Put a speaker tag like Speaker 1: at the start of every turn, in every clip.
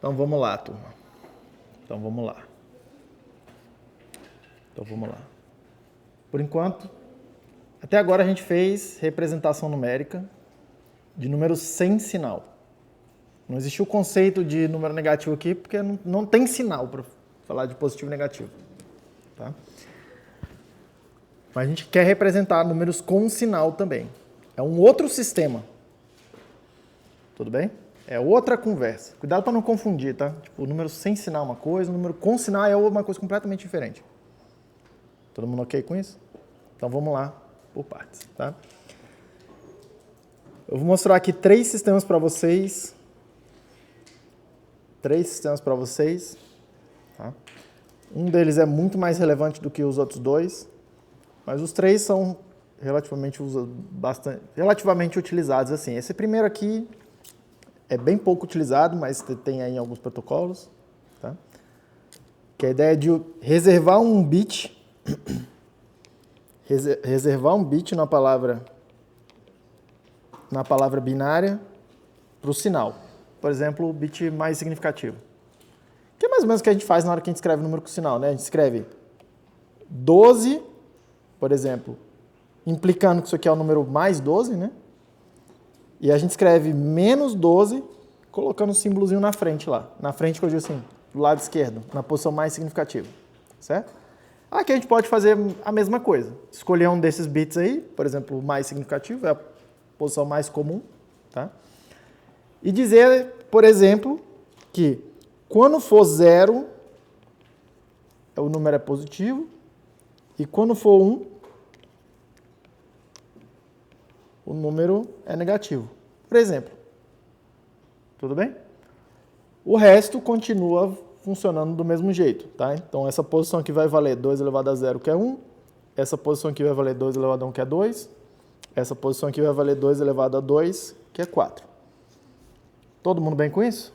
Speaker 1: Então vamos lá, turma. Então vamos lá. Por enquanto, até agora a gente fez representação numérica de números sem sinal. Não existiu o conceito de número negativo aqui, porque não tem sinal para falar de positivo e negativo. Tá? Mas a gente quer representar números com sinal também. É um outro sistema. Tudo bem? É outra conversa. Cuidado para não confundir, tá? Tipo, o número sem sinal é uma coisa, o número com sinal é uma coisa completamente diferente. Todo mundo ok com isso? Então vamos lá, por partes, tá? Eu vou mostrar aqui três sistemas para vocês. Tá? Um deles é muito mais relevante do que os outros dois, mas os três são relativamente utilizados assim. Esse primeiro aqui é bem pouco utilizado, mas tem aí alguns protocolos, tá? Que a ideia é de reservar um bit na palavra binária para o sinal. Por exemplo, o bit mais significativo. Que é mais ou menos o que a gente faz na hora que a gente escreve o número com sinal, né? A gente escreve 12, por exemplo, implicando que isso aqui é o número mais 12, né? E a gente escreve menos 12, colocando um símbolozinho na frente lá. Na frente, que eu digo assim, do lado esquerdo, na posição mais significativa. Certo? Aqui a gente pode fazer a mesma coisa. Escolher um desses bits aí, por exemplo, o mais significativo, é a posição mais comum. Tá? E dizer, por exemplo, que quando for 0, o número é positivo, e quando for 1, o número é negativo. Por exemplo. Tudo bem? O resto continua funcionando do mesmo jeito, tá? Então, essa posição aqui vai valer 2 elevado a 0, que é 1. Essa posição aqui vai valer 2 elevado a 1, que é 2. Essa posição aqui vai valer 2 elevado a 2, que é 4. Todo mundo bem com isso?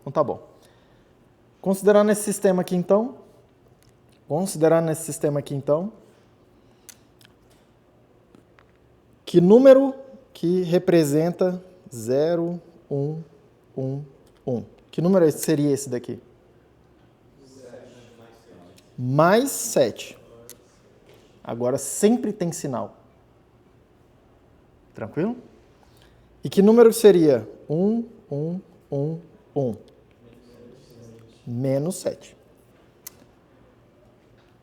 Speaker 1: Então, tá bom. Considerando esse sistema aqui, então, que número que representa 0, 1, 1, 1? Que número seria esse daqui? Mais 7. Agora sempre tem sinal. Tranquilo? E que número seria 1, 1, 1, 1? Menos 7.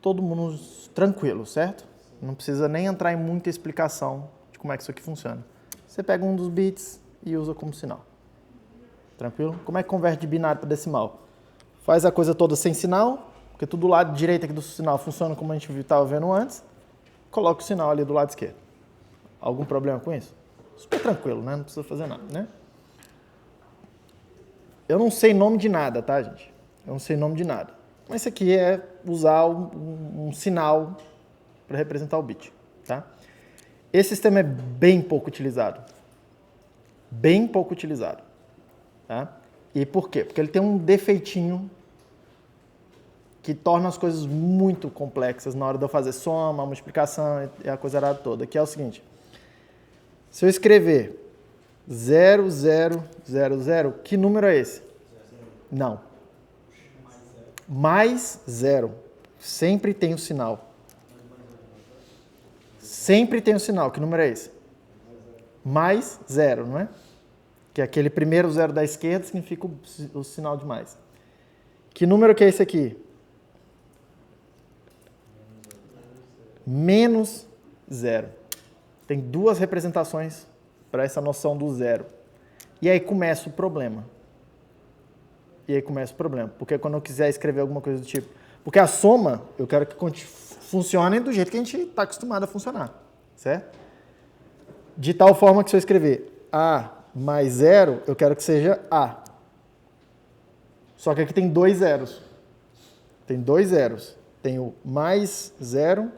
Speaker 1: Todo mundo tranquilo, certo? Não precisa nem entrar em muita explicação de como é que isso aqui funciona. Você pega um dos bits e usa como sinal. Tranquilo? Como é que converte de binário para decimal? Faz a coisa toda sem sinal, porque tudo do lado direito aqui do sinal funciona como a gente estava vendo antes. Coloca o sinal ali do lado esquerdo. Algum problema com isso? Super tranquilo, né? Não precisa fazer nada, né? Eu não sei nome de nada, tá, gente? Eu não sei nome de nada. Mas isso aqui é usar um sinal para representar o bit, tá? Esse sistema é bem pouco utilizado. Bem pouco utilizado. Tá? E por quê? Porque ele tem um defeitinho que torna as coisas muito complexas na hora de eu fazer soma, multiplicação e a coisa errada toda, que é o seguinte. Se eu escrever 0, 0, 0, 0, que número é esse? Não. Mais 0. Sempre tem o sinal. Sempre tem o sinal. Que número é esse? Mais 0, não é? Que é aquele primeiro 0 da esquerda significa o sinal de mais. Que número que é esse aqui? Menos 0. Tem duas representações para essa noção do 0. E aí começa o problema. Porque quando eu quiser escrever alguma coisa do tipo... Porque a soma, eu quero que funcione do jeito que a gente está acostumado a funcionar. Certo? De tal forma que se eu escrever A mais 0, eu quero que seja A. Só que aqui tem dois zeros. Tem o mais 0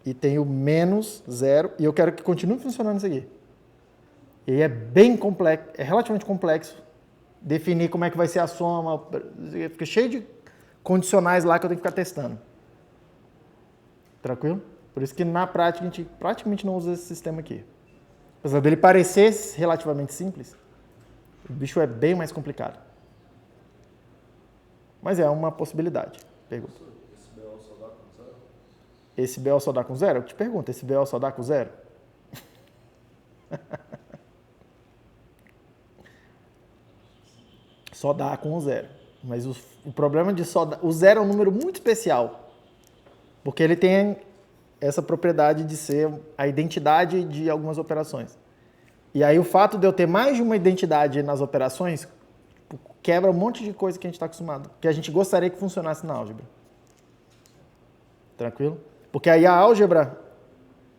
Speaker 1: e tem o menos 0. E eu quero que continue funcionando isso aqui. E aí é bem complexo, é relativamente complexo definir como é que vai ser a soma. Fica cheio de condicionais lá que eu tenho que ficar testando. Tranquilo? Por isso que na prática a gente praticamente não usa esse sistema aqui. Apesar dele parecer relativamente simples, o bicho é bem mais complicado. Mas é uma possibilidade. Pergunta.
Speaker 2: Esse BO só dá com zero?
Speaker 1: Esse BO só dá com zero? Eu te pergunto, esse BO só dá com zero? Só dá com zero. Mas o problema de só dar... O zero é um número muito especial. Porque ele tem essa propriedade de ser a identidade de algumas operações. E aí o fato de eu ter mais de uma identidade nas operações quebra um monte de coisa que a gente está acostumado, que a gente gostaria que funcionasse na álgebra. Tranquilo? Porque aí a álgebra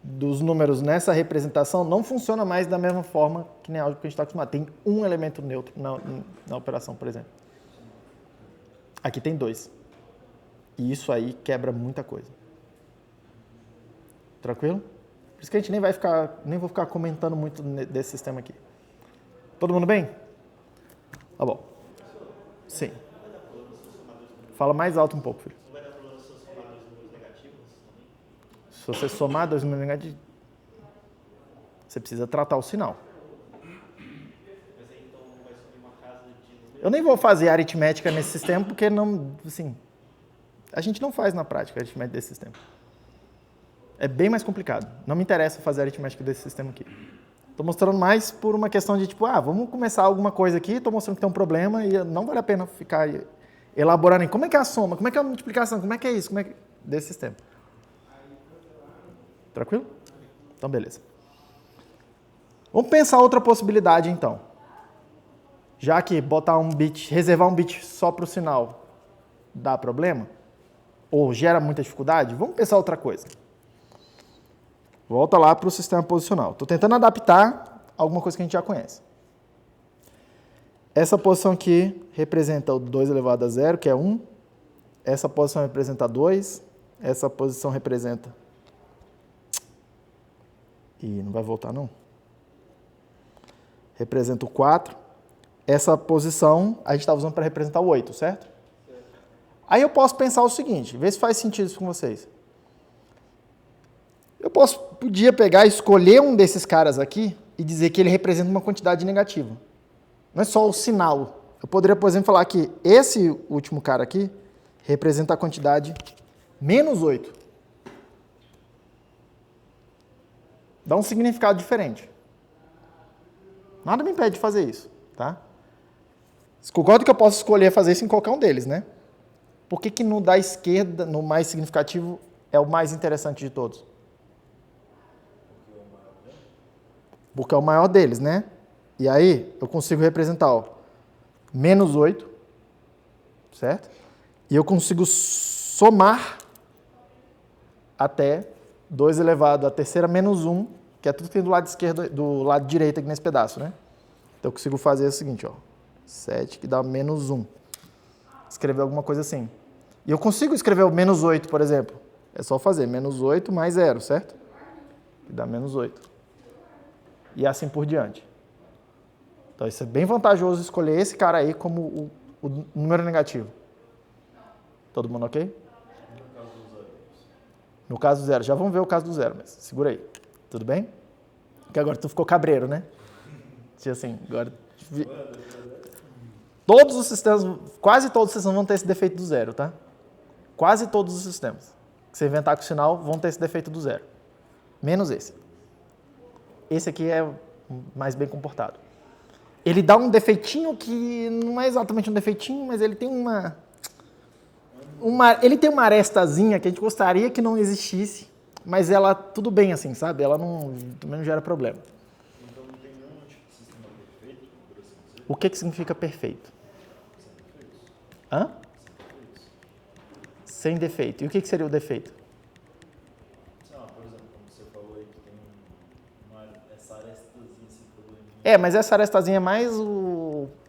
Speaker 1: dos números nessa representação não funciona mais da mesma forma que na álgebra que a gente está acostumado. Tem um elemento neutro na operação, por exemplo. Aqui tem 2. E isso aí quebra muita coisa. Tranquilo? Por isso que a gente nem vou ficar comentando muito desse sistema aqui. Todo mundo bem? Tá bom. Sim. Fala mais alto um pouco, filho.
Speaker 3: Não vai dar problema se eu somar dois números negativos também?
Speaker 1: Se você somar 2 números negativos, você precisa tratar o sinal.
Speaker 3: Mas aí então vai subir uma casa de números.
Speaker 1: Eu nem vou fazer aritmética nesse sistema, porque não, assim, a gente não faz na prática a aritmética desse sistema. É bem mais complicado. Não me interessa fazer a aritmética desse sistema aqui. Estou mostrando mais por uma questão de tipo, vamos começar alguma coisa aqui, estou mostrando que tem um problema e não vale a pena ficar elaborando em como é que é a soma, como é que é a multiplicação, como é que é isso, como é que... desse sistema. Tranquilo? Então, beleza. Vamos pensar outra possibilidade, então. Já que botar um bit, reservar um bit só para o sinal dá problema, ou gera muita dificuldade, vamos pensar outra coisa. Volta lá para o sistema posicional. Estou tentando adaptar alguma coisa que a gente já conhece. Essa posição aqui representa o 2 elevado a 0, que é 1. Essa posição representa 2. Essa posição representa... Ih, não vai voltar, não. Representa o 4. Essa posição a gente está usando para representar o 8, certo? Aí eu posso pensar o seguinte, vê se faz sentido isso com vocês. Eu podia pegar e escolher um desses caras aqui e dizer que ele representa uma quantidade negativa. Não é só o sinal. Eu poderia, por exemplo, falar que esse último cara aqui representa a quantidade menos 8. Dá um significado diferente. Nada me impede de fazer isso, tá? Você concorda que eu posso escolher fazer isso em qualquer um deles, né? Por que no da esquerda, no mais significativo, é o mais interessante de todos? Porque é o maior deles, né? E aí, eu consigo representar, ó, menos 8, certo? E eu consigo somar até 2 elevado à terceira menos 1, que é tudo que tem do lado esquerdo, do lado direito aqui nesse pedaço, né? Então, eu consigo fazer o seguinte, ó, 7 que dá menos 1. Escrever alguma coisa assim. E eu consigo escrever o menos 8, por exemplo. É só fazer menos 8 mais 0, certo? Que dá menos 8. E assim por diante. Então, isso é bem vantajoso escolher esse cara aí como o número negativo. Todo mundo ok? No caso do zero. Já vamos ver o caso do zero, mas segura aí. Tudo bem? Porque agora tu ficou cabreiro, né? Assim, agora... Todos os sistemas, quase todos os sistemas vão ter esse defeito do zero, tá? Quase todos os sistemas que você inventar com o sinal vão ter esse defeito do zero. Menos esse. Esse aqui é mais bem comportado. Ele dá um defeitinho que não é exatamente um defeitinho, mas ele tem ele tem uma arestazinha que a gente gostaria que não existisse, mas ela tudo bem assim, sabe? Ela também não gera problema.
Speaker 2: Então não tem nenhum tipo de sistema perfeito, por assim dizer?
Speaker 1: O que significa perfeito? Hã? Sem defeito. E o que seria o defeito?
Speaker 2: Por exemplo, como você falou aí, que tem essa arestazinha, esse probleminha.
Speaker 1: Mas essa arestazinha é mais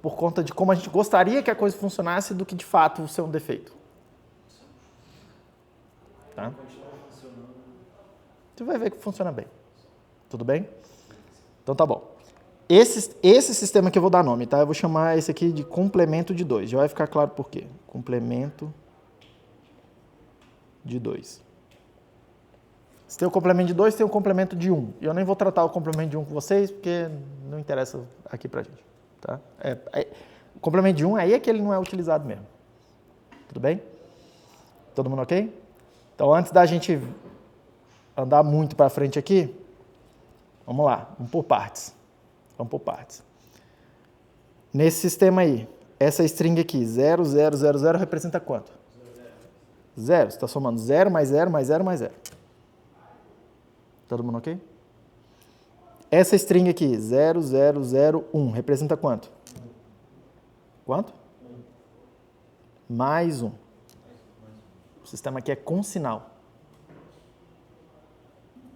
Speaker 1: por conta de como a gente gostaria que a coisa funcionasse do que de fato ser um defeito. Tá?
Speaker 2: Continua funcionando.
Speaker 1: Você vai ver que funciona bem. Tudo bem? Então tá bom. Esse sistema aqui eu vou dar nome, tá? Eu vou chamar esse aqui de complemento de 2. Já vai ficar claro por quê. Complemento de 2. Se tem o complemento de 2, tem o complemento de 1. E eu nem vou tratar o complemento de 1 com vocês, porque não interessa aqui pra gente. Tá? O complemento de 1, aí é que ele não é utilizado mesmo. Tudo bem? Todo mundo ok? Então, antes da gente andar muito para frente aqui, vamos lá, vamos por partes. Nesse sistema aí, essa string aqui, 0, 0, 0, 0, representa quanto? 0. Você está somando 0 mais 0 mais 0 mais 0. Todo mundo ok? Essa string aqui, 0, 0, 0, 1, representa quanto? Quanto? Mais 1. O sistema aqui é com sinal.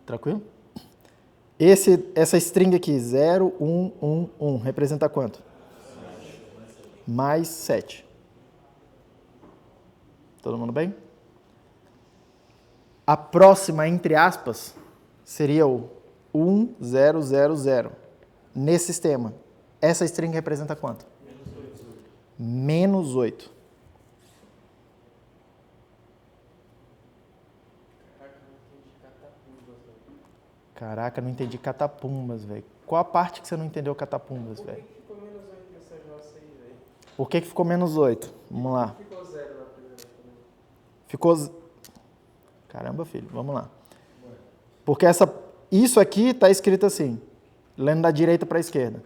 Speaker 1: Tranquilo? Essa string aqui, 0, 1, 1, 1, representa quanto? Mais 7. Todo mundo bem? A próxima, entre aspas, seria o 1, 0, 0, 0. Nesse sistema, essa string representa quanto? Menos 8. Caraca, não entendi catapumbas, velho. Qual a parte que você não entendeu catapumbas, velho?
Speaker 3: Ficou menos 8 nessa jossa aí, velho.
Speaker 1: Por que ficou menos 8? Vamos lá.
Speaker 3: Ficou 0 na primeira também.
Speaker 1: Ficou... Caramba, filho, vamos lá. Porque isso aqui está escrito assim, lendo da direita para a esquerda.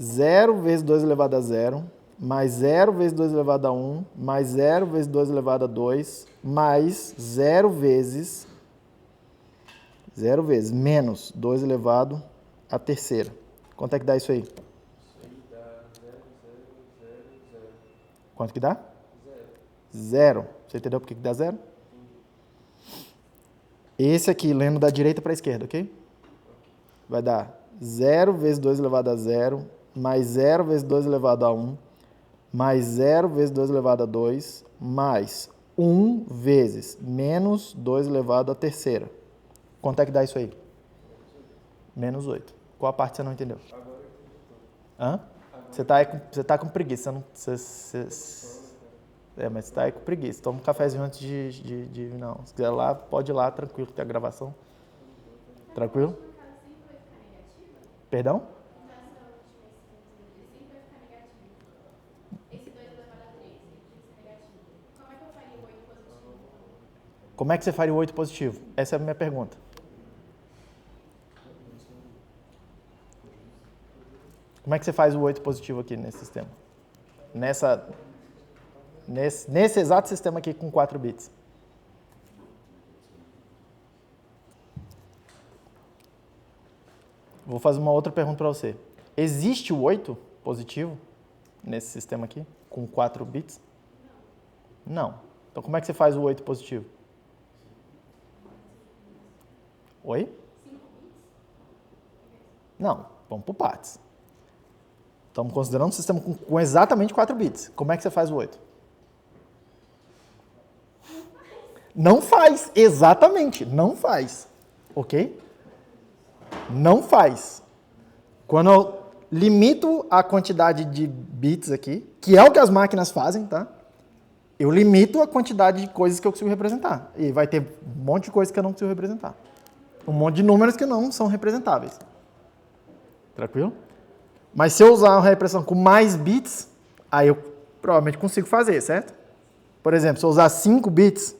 Speaker 1: 0 vezes 2 elevado a 0, mais 0 vezes 2 elevado a 1, mais 0 vezes 2 elevado a 2, mais 0 vezes menos 2 elevado a terceira. Quanto é que dá isso aí?
Speaker 3: Isso aí dá 0, 0, 0, 0.
Speaker 1: Quanto que dá?
Speaker 3: 0.
Speaker 1: 0. Você entendeu por que dá 0? Esse aqui, lendo da direita para a esquerda, ok? Vai dar 0 vezes 2 elevado a 0, mais 0 vezes 2 elevado a 1, mais 0 vezes 2 elevado a 2, mais 1 vezes menos 2 elevado a terceira. Quanto é que dá isso aí? Menos 8. Qual a parte que você não entendeu?
Speaker 3: Agora eu entendi tudo.
Speaker 1: Hã? Você tá com preguiça. Mas você tá aí com preguiça. Toma um cafezinho antes de não. Se quiser lá, pode ir lá, tranquilo, tem a gravação. Tranquilo? Perdão? Como é que você faria o 8 positivo? Essa é a minha pergunta. Como é que você faz o 8 positivo aqui nesse sistema? Nesse exato sistema aqui com 4 bits. Vou fazer uma outra pergunta para você. Existe o 8 positivo nesse sistema aqui com 4 bits? Não. Então como é que você faz o 8 positivo? Oi? Não, vamos por partes. Estamos considerando um sistema com exatamente 4 bits. Como é que você faz o 8? Não faz, exatamente, não faz. Ok? Não faz. Quando eu limito a quantidade de bits aqui, que é o que as máquinas fazem, tá? Eu limito a quantidade de coisas que eu consigo representar. E vai ter um monte de coisas que eu não consigo representar. Um monte de números que não são representáveis. Tranquilo? Mas se eu usar uma repressão com mais bits, aí eu provavelmente consigo fazer, certo? Por exemplo, se eu usar 5 bits,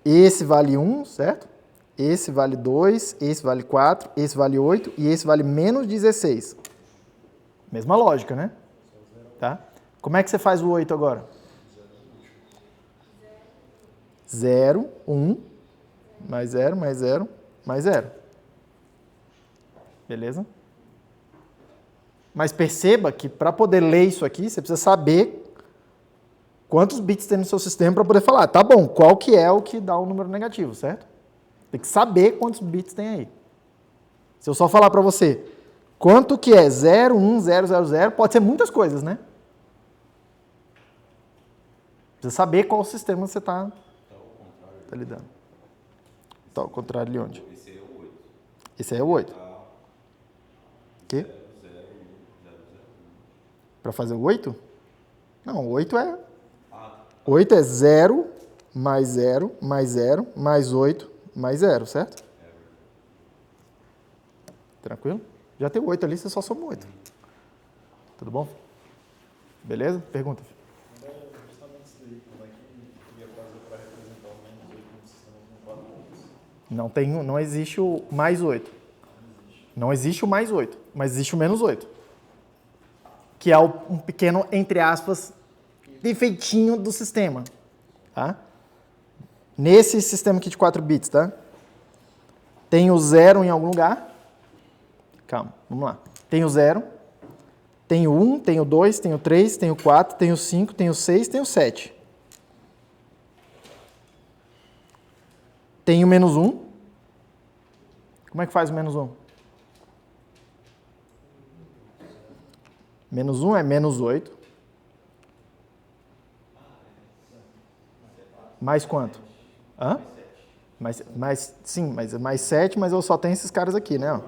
Speaker 1: esse vale 1, certo? Esse vale 2, esse vale 4, esse vale 8 e esse vale menos 16. Mesma lógica, né? Tá? Como é que você faz o 8 agora? 0, 1, mais 0, mais 0, mais 0. Beleza? Mas perceba que para poder ler isso aqui, você precisa saber quantos bits tem no seu sistema para poder falar, tá bom, qual que é o que dá o número negativo, certo? Tem que saber quantos bits tem aí. Se eu só falar para você quanto que é 0, 1, 0, 0, 0, pode ser muitas coisas, né? Precisa saber qual sistema você está lidando. Tá ao contrário de onde?
Speaker 4: Esse aí é o 8.
Speaker 1: Esse aí é o 8. O quê?
Speaker 4: 0, 1, 0, 0.
Speaker 1: Para fazer o 8? Não, o 8 é... 8 é 0, mais 0, mais 0, mais 8, mais 0, certo? Tranquilo? Já tem 8 ali, você só soma 8. Tudo bom? Beleza? Pergunta.
Speaker 3: Não
Speaker 1: Não existe o mais 8. Não existe o mais 8, mas existe o menos 8. Que é um pequeno, entre aspas, defeitinho do sistema. Tá? Nesse sistema aqui de 4 bits, tá? Tem o 0 em algum lugar. Calma, vamos lá. Tem o 0, tem o 1, tem o 2, tem o 3, tem o 4, tem o 5, tem o 6, tem o 7. Tem o menos 1. Como é que faz o menos 1? Menos 1 é menos 8. Mais quanto? Hã? Sim, mas é mais 7, mas eu só tenho esses caras aqui, né? Ó.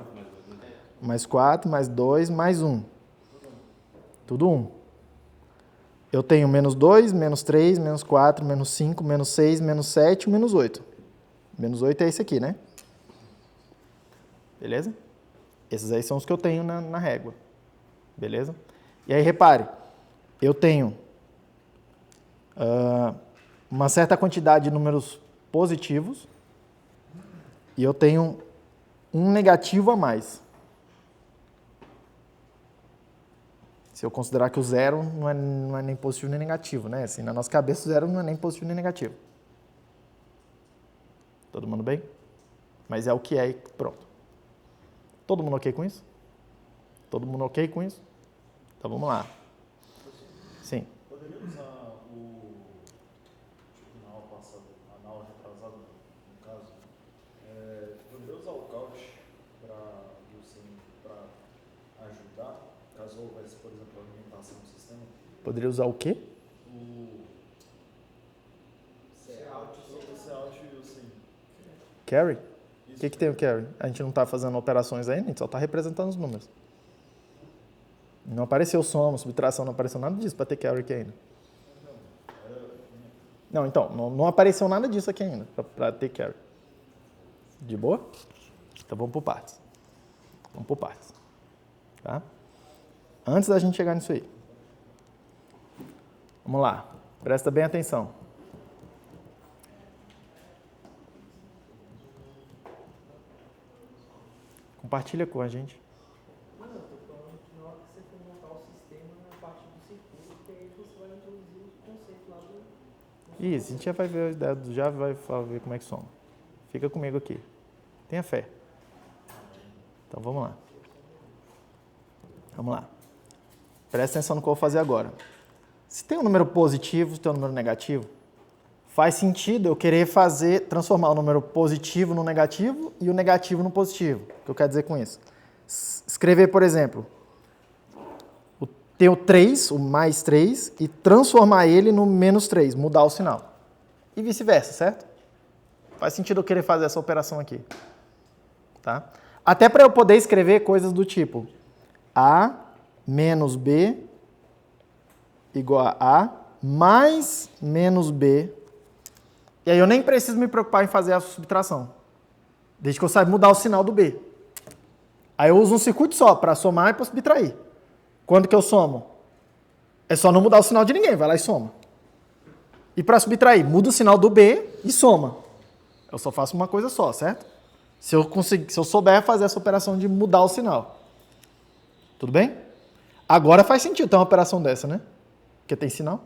Speaker 1: Mais 4, mais 2, mais 1. Tudo 1. Eu tenho menos 2, menos 3, menos 4, menos 5, menos 6, menos 7, menos 8. Menos 8 é esse aqui, né? Beleza? Esses aí são os que eu tenho na régua. Beleza? E aí, repare, eu tenho uma certa quantidade de números positivos e eu tenho um negativo a mais. Se eu considerar que o 0 não é nem positivo nem negativo, né? Assim, na nossa cabeça o 0 não é nem positivo nem negativo. Todo mundo bem? Mas é o que é e pronto. Todo mundo ok com isso? Todo mundo ok com isso? Então vamos lá. Sim.
Speaker 2: Poderia usar na aula passada, na aula retrasada, no caso, poderia usar o couch para ajudar, caso houvesse, por exemplo, a alimentação do sistema?
Speaker 1: Poderia usar o quê?
Speaker 2: O Cout e o sim.
Speaker 1: Carry? O que tem o carry? A gente não está fazendo operações ainda, a gente só está representando os números. Não apareceu soma, subtração, não apareceu nada disso para ter carry aqui ainda. Não, então, não apareceu nada disso aqui ainda para ter carry. De boa? Então vamos por partes. Vamos por partes. Tá? Antes da gente chegar nisso aí. Vamos lá. Presta bem atenção. Compartilha com a gente.
Speaker 3: Não, eu tô falando que na hora que você for montar o sistema, a partir do circuito, que aí você vai introduzir o conceito lá do...
Speaker 1: Isso, a gente já vai ver a ideia, já vai ver como é que soma. Fica comigo aqui. Tenha fé. Então vamos lá. Vamos lá. Presta atenção no que eu vou fazer agora. Se tem um número positivo, se tem um número negativo, faz sentido eu querer transformar o número positivo no negativo e o negativo no positivo. O que eu quero dizer com isso? Escrever, por exemplo, ter o 3, o mais 3, e transformar ele no menos 3, mudar o sinal. E vice-versa, certo? Faz sentido eu querer fazer essa operação aqui. Tá? Até para eu poder escrever coisas do tipo A menos B igual a A mais menos B. E aí eu nem preciso me preocupar em fazer a subtração, desde que eu saiba mudar o sinal do B. Aí eu uso um circuito só para somar e para subtrair. Quando que eu somo? É só não mudar o sinal de ninguém, vai lá e soma. E para subtrair, muda o sinal do B e soma. Eu só faço uma coisa só, certo? Se eu souber fazer essa operação de mudar o sinal. Tudo bem? Agora faz sentido ter uma operação dessa, né? Porque tem sinal.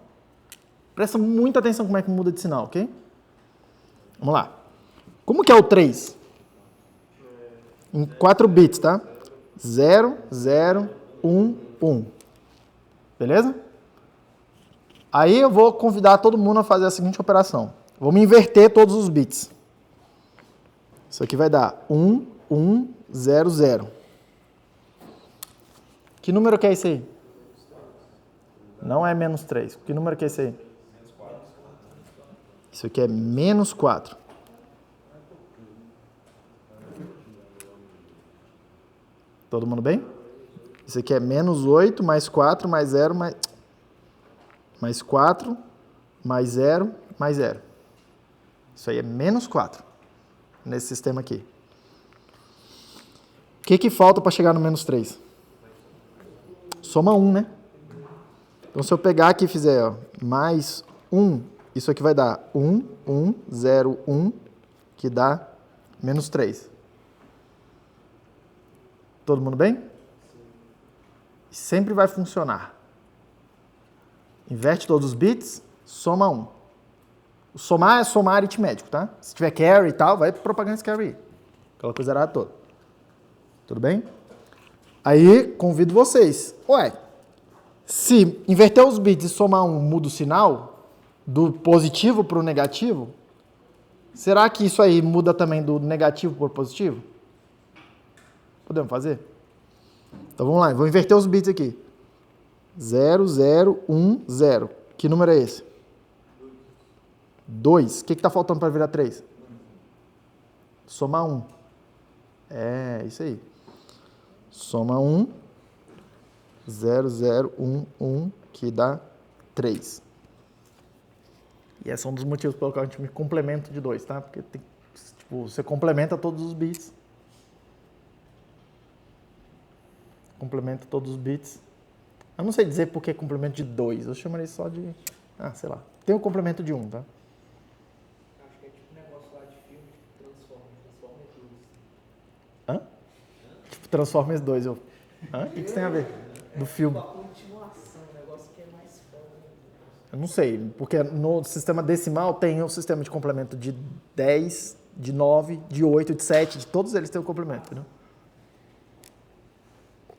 Speaker 1: Presta muita atenção como é que muda de sinal, ok? Vamos lá. Como que é o 3? Em 4 bits, tá? 0, 0, 1, 1. Beleza? Aí eu vou convidar todo mundo a fazer a seguinte operação. Vamos inverter todos os bits. Isso aqui vai dar 1, 1, 0, 0. Que número que é esse aí? Não é menos 3. Que número que é esse aí? Isso aqui é menos 4. Todo mundo bem? Isso aqui é menos 8, mais 4, mais 0, mais 4, mais 0, mais 0. Isso aí é menos 4, nesse sistema aqui. O que falta para chegar no menos 3? Soma 1, né? Então, se eu pegar aqui e fizer mais 1, isso aqui vai dar 1, 1, 0, 1, que dá menos 3. Todo mundo bem? Sempre vai funcionar. Inverte todos os bits, soma 1. O somar é somar aritmético, tá? Se tiver carry e tal, vai propagando esse carry. Aquela coisa errada toda. Tudo bem? Aí, convido vocês. Ué, se inverter os bits e somar 1 muda o sinal, do positivo para o negativo, será que isso aí muda também do negativo para o positivo? Podemos fazer? Então vamos lá, vou inverter os bits aqui. 0, 0, 1, 0. Que número é esse? 2. O que está faltando para virar 3? Somar 1. É, isso aí. Soma 1. 0, 0, 1, 1, que dá 3. E esse é um dos motivos pelo qual a gente me complemento de 2, tá? Porque tem, tipo, você complementa todos os bits. Complementa todos os bits. Eu não sei dizer por que complemento de 2. Eu chamaria só de... Ah, sei lá. Tem o complemento de 1, tá?
Speaker 3: Acho que é tipo um negócio lá de filme, tipo Transformers 2.
Speaker 1: Hã? Tipo Transformers 2. Eu... Hã? O que isso tem a ver? Do filme.
Speaker 3: Uma continuação, um negócio que é mais foda.
Speaker 1: Eu não sei, porque no sistema decimal tem o sistema de complemento de 10, de 9, de 8, de 7, de todos eles tem o complemento, entendeu?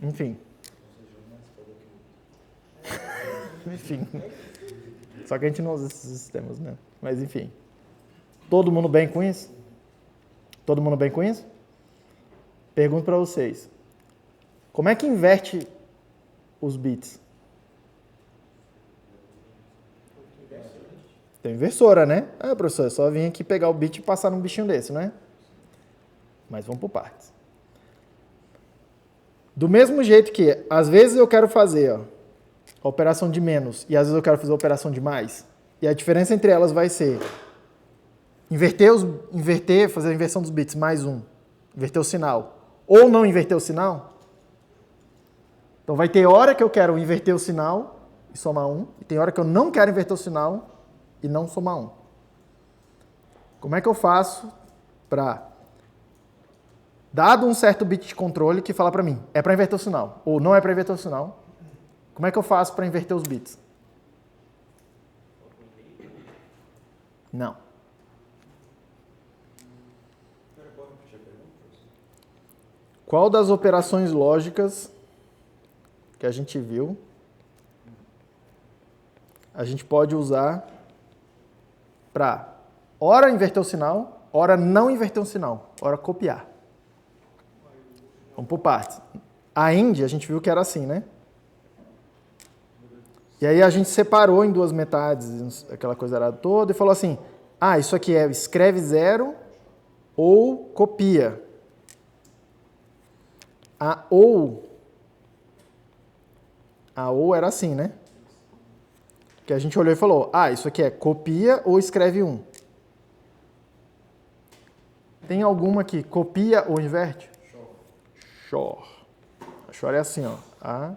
Speaker 1: Enfim. Enfim. Só que a gente não usa esses sistemas, né? Mas enfim. Todo mundo bem com isso? Todo mundo bem com isso? Pergunto para vocês. Como é que inverte os bits? Tem inversora, né? Ah, professor, é só vir aqui pegar o bit e passar num bichinho desse, né? Mas vamos por partes. Do mesmo jeito que, às vezes eu quero fazer a operação de menos e às vezes eu quero fazer a operação de mais, e a diferença entre elas vai ser fazer a inversão dos bits, mais 1, inverter o sinal, ou não inverter o sinal. Então vai ter hora que eu quero inverter o sinal e somar 1, e tem hora que eu não quero inverter o sinal e não somar 1. Como é que eu faço para... Dado um certo bit de controle que fala para mim, é para inverter o sinal, ou não é para inverter o sinal, como é que eu faço para inverter os bits? Não. Qual das operações lógicas que a gente viu a gente pode usar para ora inverter o sinal, ora não inverter o sinal, ora copiar? Vamos por partes. A AND, a gente viu que era assim, né? E aí a gente separou em duas metades, aquela coisa errada toda, e falou assim, ah, isso aqui é escreve 0 ou copia. A OU era assim, né? Que a gente olhou e falou, ah, isso aqui é copia ou escreve 1. Tem alguma que copia ou inverte? Shor. A Shor é assim, ó. A,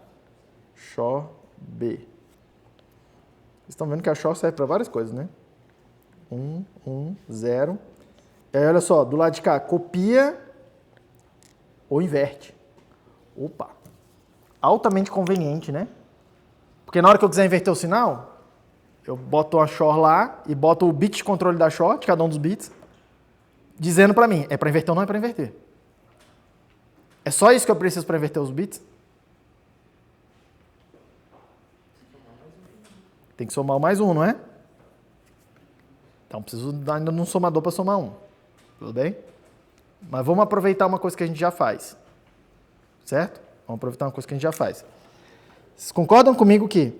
Speaker 1: Shor, B. Vocês estão vendo que a Shor serve para várias coisas, né? 1, 0. E aí, olha só, do lado de cá, copia ou inverte. Opa! Altamente conveniente, né? Porque na hora que eu quiser inverter o sinal, eu boto a Shor lá e boto o bit de controle da Shor, de cada um dos bits, dizendo para mim, é para inverter ou não é para inverter. É só isso que eu preciso para inverter os bits? Tem que somar mais 1, não é? Então, preciso ainda de um somador para somar 1. Tudo bem? Mas vamos aproveitar uma coisa que a gente já faz. Certo? Vamos aproveitar uma coisa que a gente já faz. Vocês concordam comigo que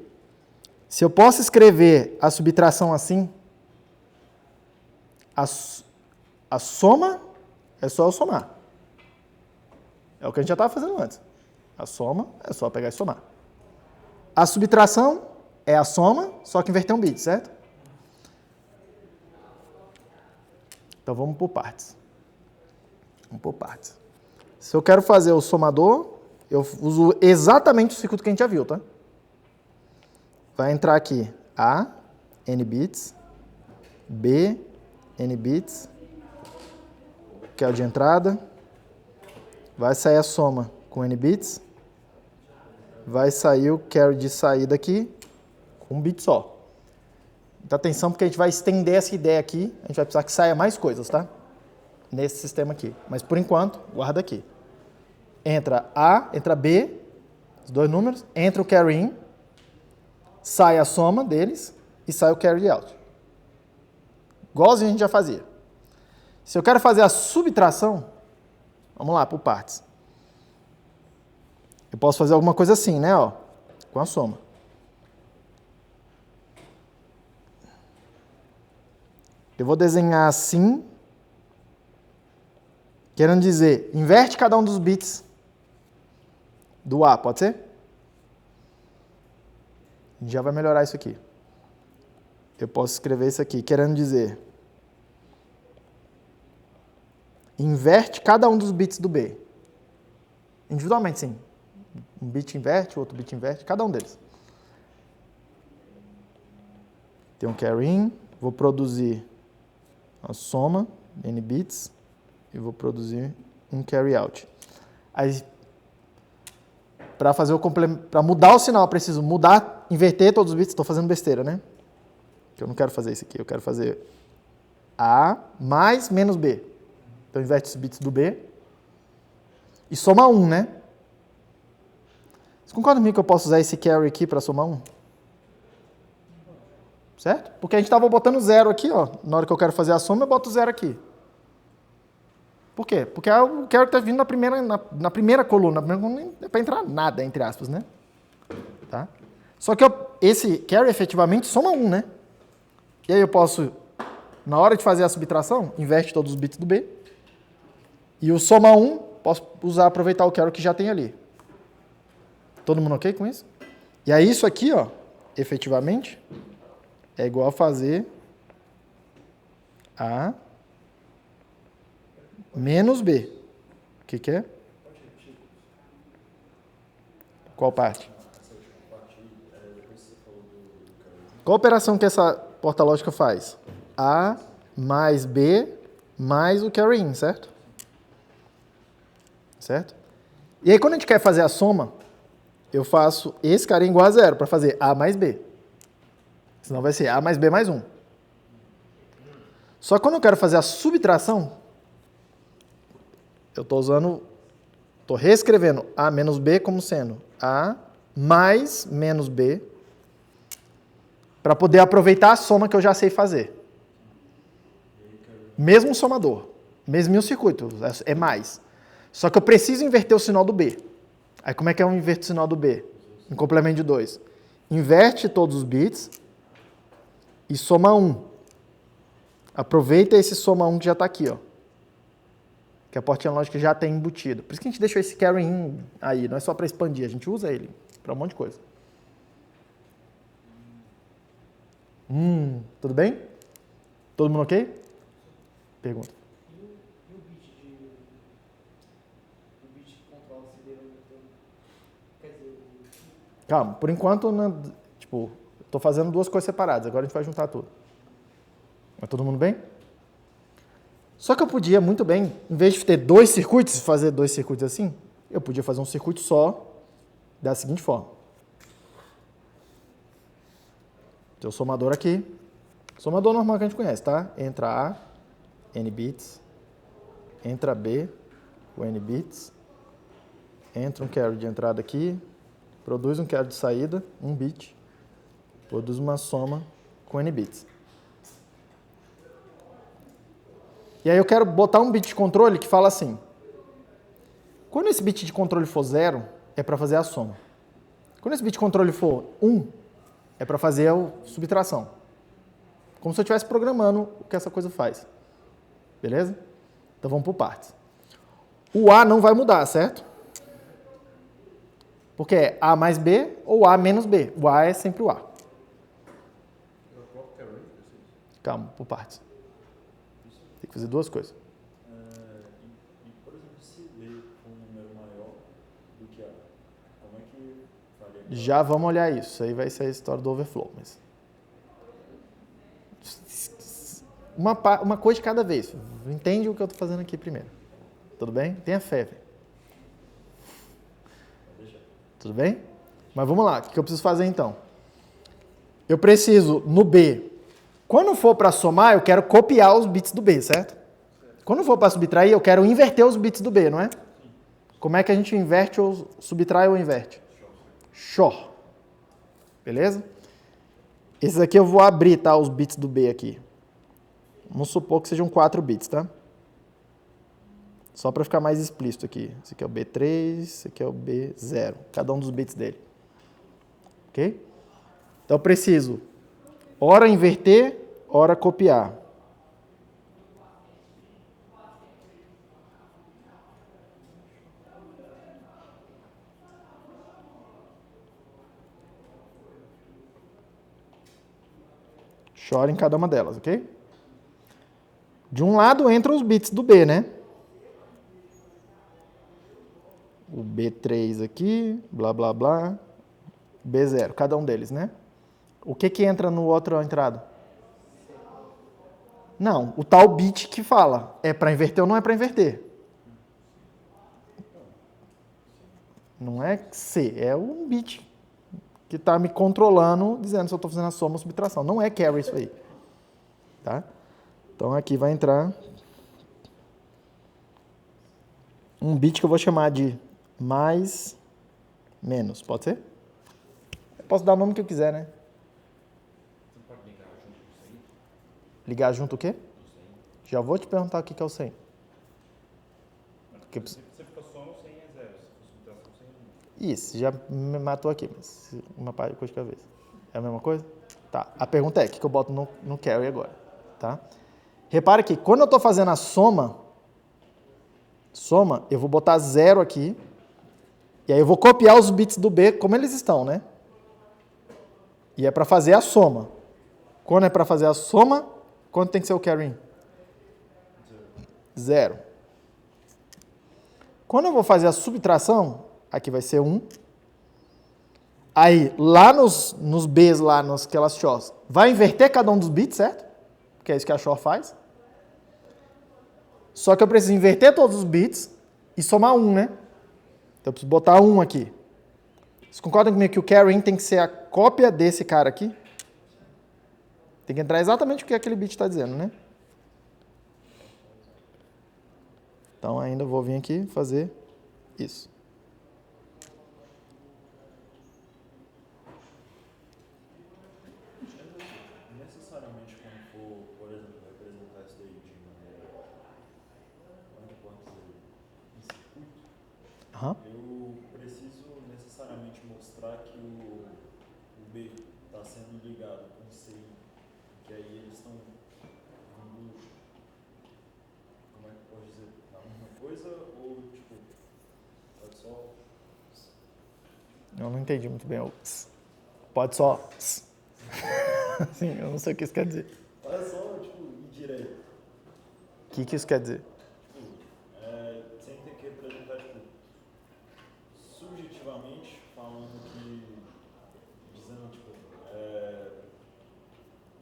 Speaker 1: se eu posso escrever a subtração assim, a soma é só eu somar. É o que a gente já estava fazendo antes. A soma é só pegar e somar. A subtração é a soma, só que inverter um bit, certo? Então vamos por partes. Vamos por partes. Se eu quero fazer o somador, eu uso exatamente o circuito que a gente já viu, tá? Vai entrar aqui A, N bits, B, N bits, carry de entrada, vai sair a soma com n bits, vai sair o carry de saída aqui com um bit só. Então, atenção, porque a gente vai estender essa ideia aqui, a gente vai precisar que saia mais coisas, tá? Nesse sistema aqui. Mas, por enquanto, guarda aqui. Entra A, entra B, os dois números, entra o carry in, sai a soma deles e sai o carry out. Igualzinho a gente já fazia. Se eu quero fazer a subtração, vamos lá, por partes. Eu posso fazer alguma coisa assim, né? Ó, com a soma. Eu vou desenhar assim, querendo dizer, inverte cada um dos bits do A, pode ser? A gente já vai melhorar isso aqui. Eu posso escrever isso aqui, querendo dizer, inverte cada um dos bits do B. Individualmente, sim. Um bit inverte, o outro bit inverte, cada um deles. Tem um carry in, vou produzir a soma, n bits, e vou produzir um carry out. Aí, para mudar o sinal, eu preciso mudar, inverter todos os bits. Estou fazendo besteira, né? Eu não quero fazer isso aqui. Eu quero fazer A mais menos B. Então, inverte os bits do B. E soma 1, né? Você concorda comigo que eu posso usar esse carry aqui para somar 1? Certo? Porque a gente estava botando 0 aqui, ó. Na hora que eu quero fazer a soma, eu boto 0 aqui. Por quê? Porque o carry está vindo na primeira coluna. Na primeira coluna não é para entrar nada, entre aspas, né? Tá? Só que esse carry efetivamente soma 1, né? E aí eu posso, na hora de fazer a subtração, inverte todos os bits do B. E o soma 1, posso aproveitar o carry que já tem ali. Todo mundo ok com isso? E aí isso aqui, ó, efetivamente, é igual a fazer A menos B. O que é? Qual parte? Qual operação que essa porta-lógica faz? A mais B mais o carry in, certo? Certo? E aí, quando a gente quer fazer a soma, eu faço esse carinha igual a 0 para fazer A mais B. Senão vai ser A mais B mais 1. Só que quando eu quero fazer a subtração, eu estou reescrevendo A menos B como sendo A mais menos B, para poder aproveitar a soma que eu já sei fazer. Mesmo somador, mesmo circuito, é mais. Só que eu preciso inverter o sinal do B. Aí como é que eu inverto o sinal do B? Em complemento de 2. Inverte todos os bits e soma 1. Aproveita esse soma 1 que já está aqui, ó. Que a portinha lógica já tem embutido. Por isso que a gente deixou esse carry in aí, não é só para expandir, a gente usa ele para um monte de coisa. Tudo bem? Todo mundo ok? Pergunta.
Speaker 3: E o bit que controla esse CD? Quer dizer,
Speaker 1: Calma, por enquanto, tipo, estou fazendo duas coisas separadas, agora a gente vai juntar tudo. Mas todo mundo bem? Só que eu podia muito bem, em vez de ter dois circuitos, fazer dois circuitos assim, eu podia fazer um circuito só da seguinte forma. Tem o somador aqui. Somador normal que a gente conhece, tá? Entra A, N bits. Entra B, o N bits. Entra um carry de entrada aqui. Produz um carry de saída, 1 bit. Produz uma soma com N bits. E aí eu quero botar um bit de controle que fala assim. Quando esse bit de controle for 0, é para fazer a soma. Quando esse bit de controle for 1, é para fazer a subtração. Como se eu estivesse programando o que essa coisa faz. Beleza? Então vamos por partes. O A não vai mudar, certo? Porque é A mais B ou A menos B. O A é sempre o A. Calma, por partes. Tem que fazer duas coisas.
Speaker 2: Por exemplo, se B for um número maior do que A, como é que faria?
Speaker 1: Já vamos olhar isso. Aí vai ser a história do overflow. Mas... uma coisa de cada vez. Entende o que eu estou fazendo aqui primeiro. Tudo bem? Tenha fé, velho. Tudo bem? Mas vamos lá, o que eu preciso fazer então? Eu preciso, no B, quando for para somar, eu quero copiar os bits do B, certo? Quando for para subtrair, eu quero inverter os bits do B, não é? Como é que a gente inverte ou subtrai ou inverte? XOR. Beleza? Esses aqui eu vou abrir, tá? Os bits do B aqui. Vamos supor que sejam 4 bits, tá? Só para ficar mais explícito aqui. Esse aqui é o B3, esse aqui é o B0. Cada um dos bits dele. Ok? Então eu preciso, ora inverter, ora copiar. Chora em cada uma delas, ok? De um lado entram os bits do B, né? O B3 aqui, blá, blá, blá. B0, cada um deles, né? O que entra no outro entrada? Não, o tal bit que fala. É para inverter ou não é para inverter? Não é C, é um bit que está me controlando, dizendo se eu estou fazendo a soma ou subtração. Não é carry isso aí. Tá? Então aqui vai entrar um bit que eu vou chamar de mais, menos. Pode ser? Eu posso dar o nome que eu quiser, né?
Speaker 2: Você pode ligar junto com isso aí?
Speaker 1: Ligar junto o quê? Já vou te perguntar o que é o 100.
Speaker 2: Se você for soma, o 100 é 0. Se for subtração, o 100 é 1.
Speaker 1: Isso, já me matou aqui, mas uma coisa de cada vez. É a mesma coisa? Tá. A pergunta é, o que eu boto no carry agora? Tá? Repara que quando eu estou fazendo a soma, eu vou botar 0 aqui, e aí eu vou copiar os bits do B como eles estão, né? E é para fazer a soma. Quando é para fazer a soma, quanto tem que ser o carry in? 0. Quando eu vou fazer a subtração, aqui vai ser 1. Aí, lá nos Bs, lá nas aquelas XORs, vai inverter cada um dos bits, certo? Porque é isso que a XOR faz. Só que eu preciso inverter todos os bits e somar 1, né? Então eu preciso botar 1 aqui. Vocês concordam comigo que o carry in tem que ser a cópia desse cara aqui? Tem que entrar exatamente o que aquele bit está dizendo, né? Então ainda vou vir aqui fazer isso.
Speaker 2: Necessariamente quando for, por exemplo, representar isso daí de maneira, como pode dizer, em circuito,
Speaker 1: Aham.
Speaker 2: eu preciso necessariamente mostrar que o B está sendo ligado com o C, que aí eles estão indo, como é que pode dizer, na mesma coisa ou tipo, pode só...
Speaker 1: Eu não entendi muito bem o pode só. Sim, eu não sei o que isso quer dizer.
Speaker 2: Olha só, tipo, ir direto.
Speaker 1: O que isso quer dizer?
Speaker 2: Sem ter que representar, tipo, subjetivamente falando que, dizendo, tipo,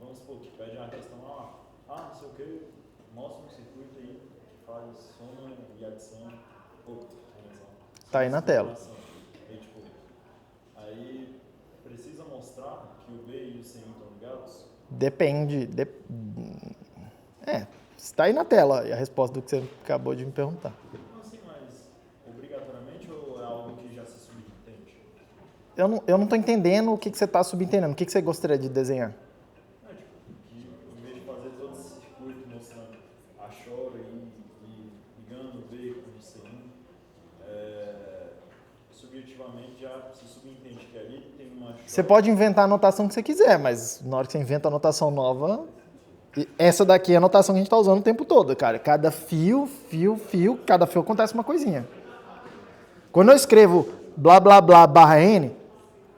Speaker 2: vamos supor que pede uma questão, não sei o que, mostra um circuito aí que faz soma e adição,
Speaker 1: Tá aí na tela.
Speaker 2: Aí, tipo, aí precisa mostrar que o B e o C estão ligados?
Speaker 1: Depende. Está aí na tela a resposta do que você acabou de me perguntar.
Speaker 2: Não assim, mas obrigatoriamente ou é algo que já se subentende?
Speaker 1: Eu não estou entendendo o que você está subentendendo. O que você gostaria de desenhar?
Speaker 2: Tipo, que em vez de fazer todo esse circuito mostrando a chora e ligando o B com o C1, subjetivamente já se subentende que ali tem uma chora.
Speaker 1: Você pode inventar a anotação que você quiser, mas na hora que você inventa a anotação nova, essa daqui é a anotação que a gente está usando o tempo todo, cara. Cada fio, cada fio acontece uma coisinha. Quando eu escrevo blá, blá, blá, barra N,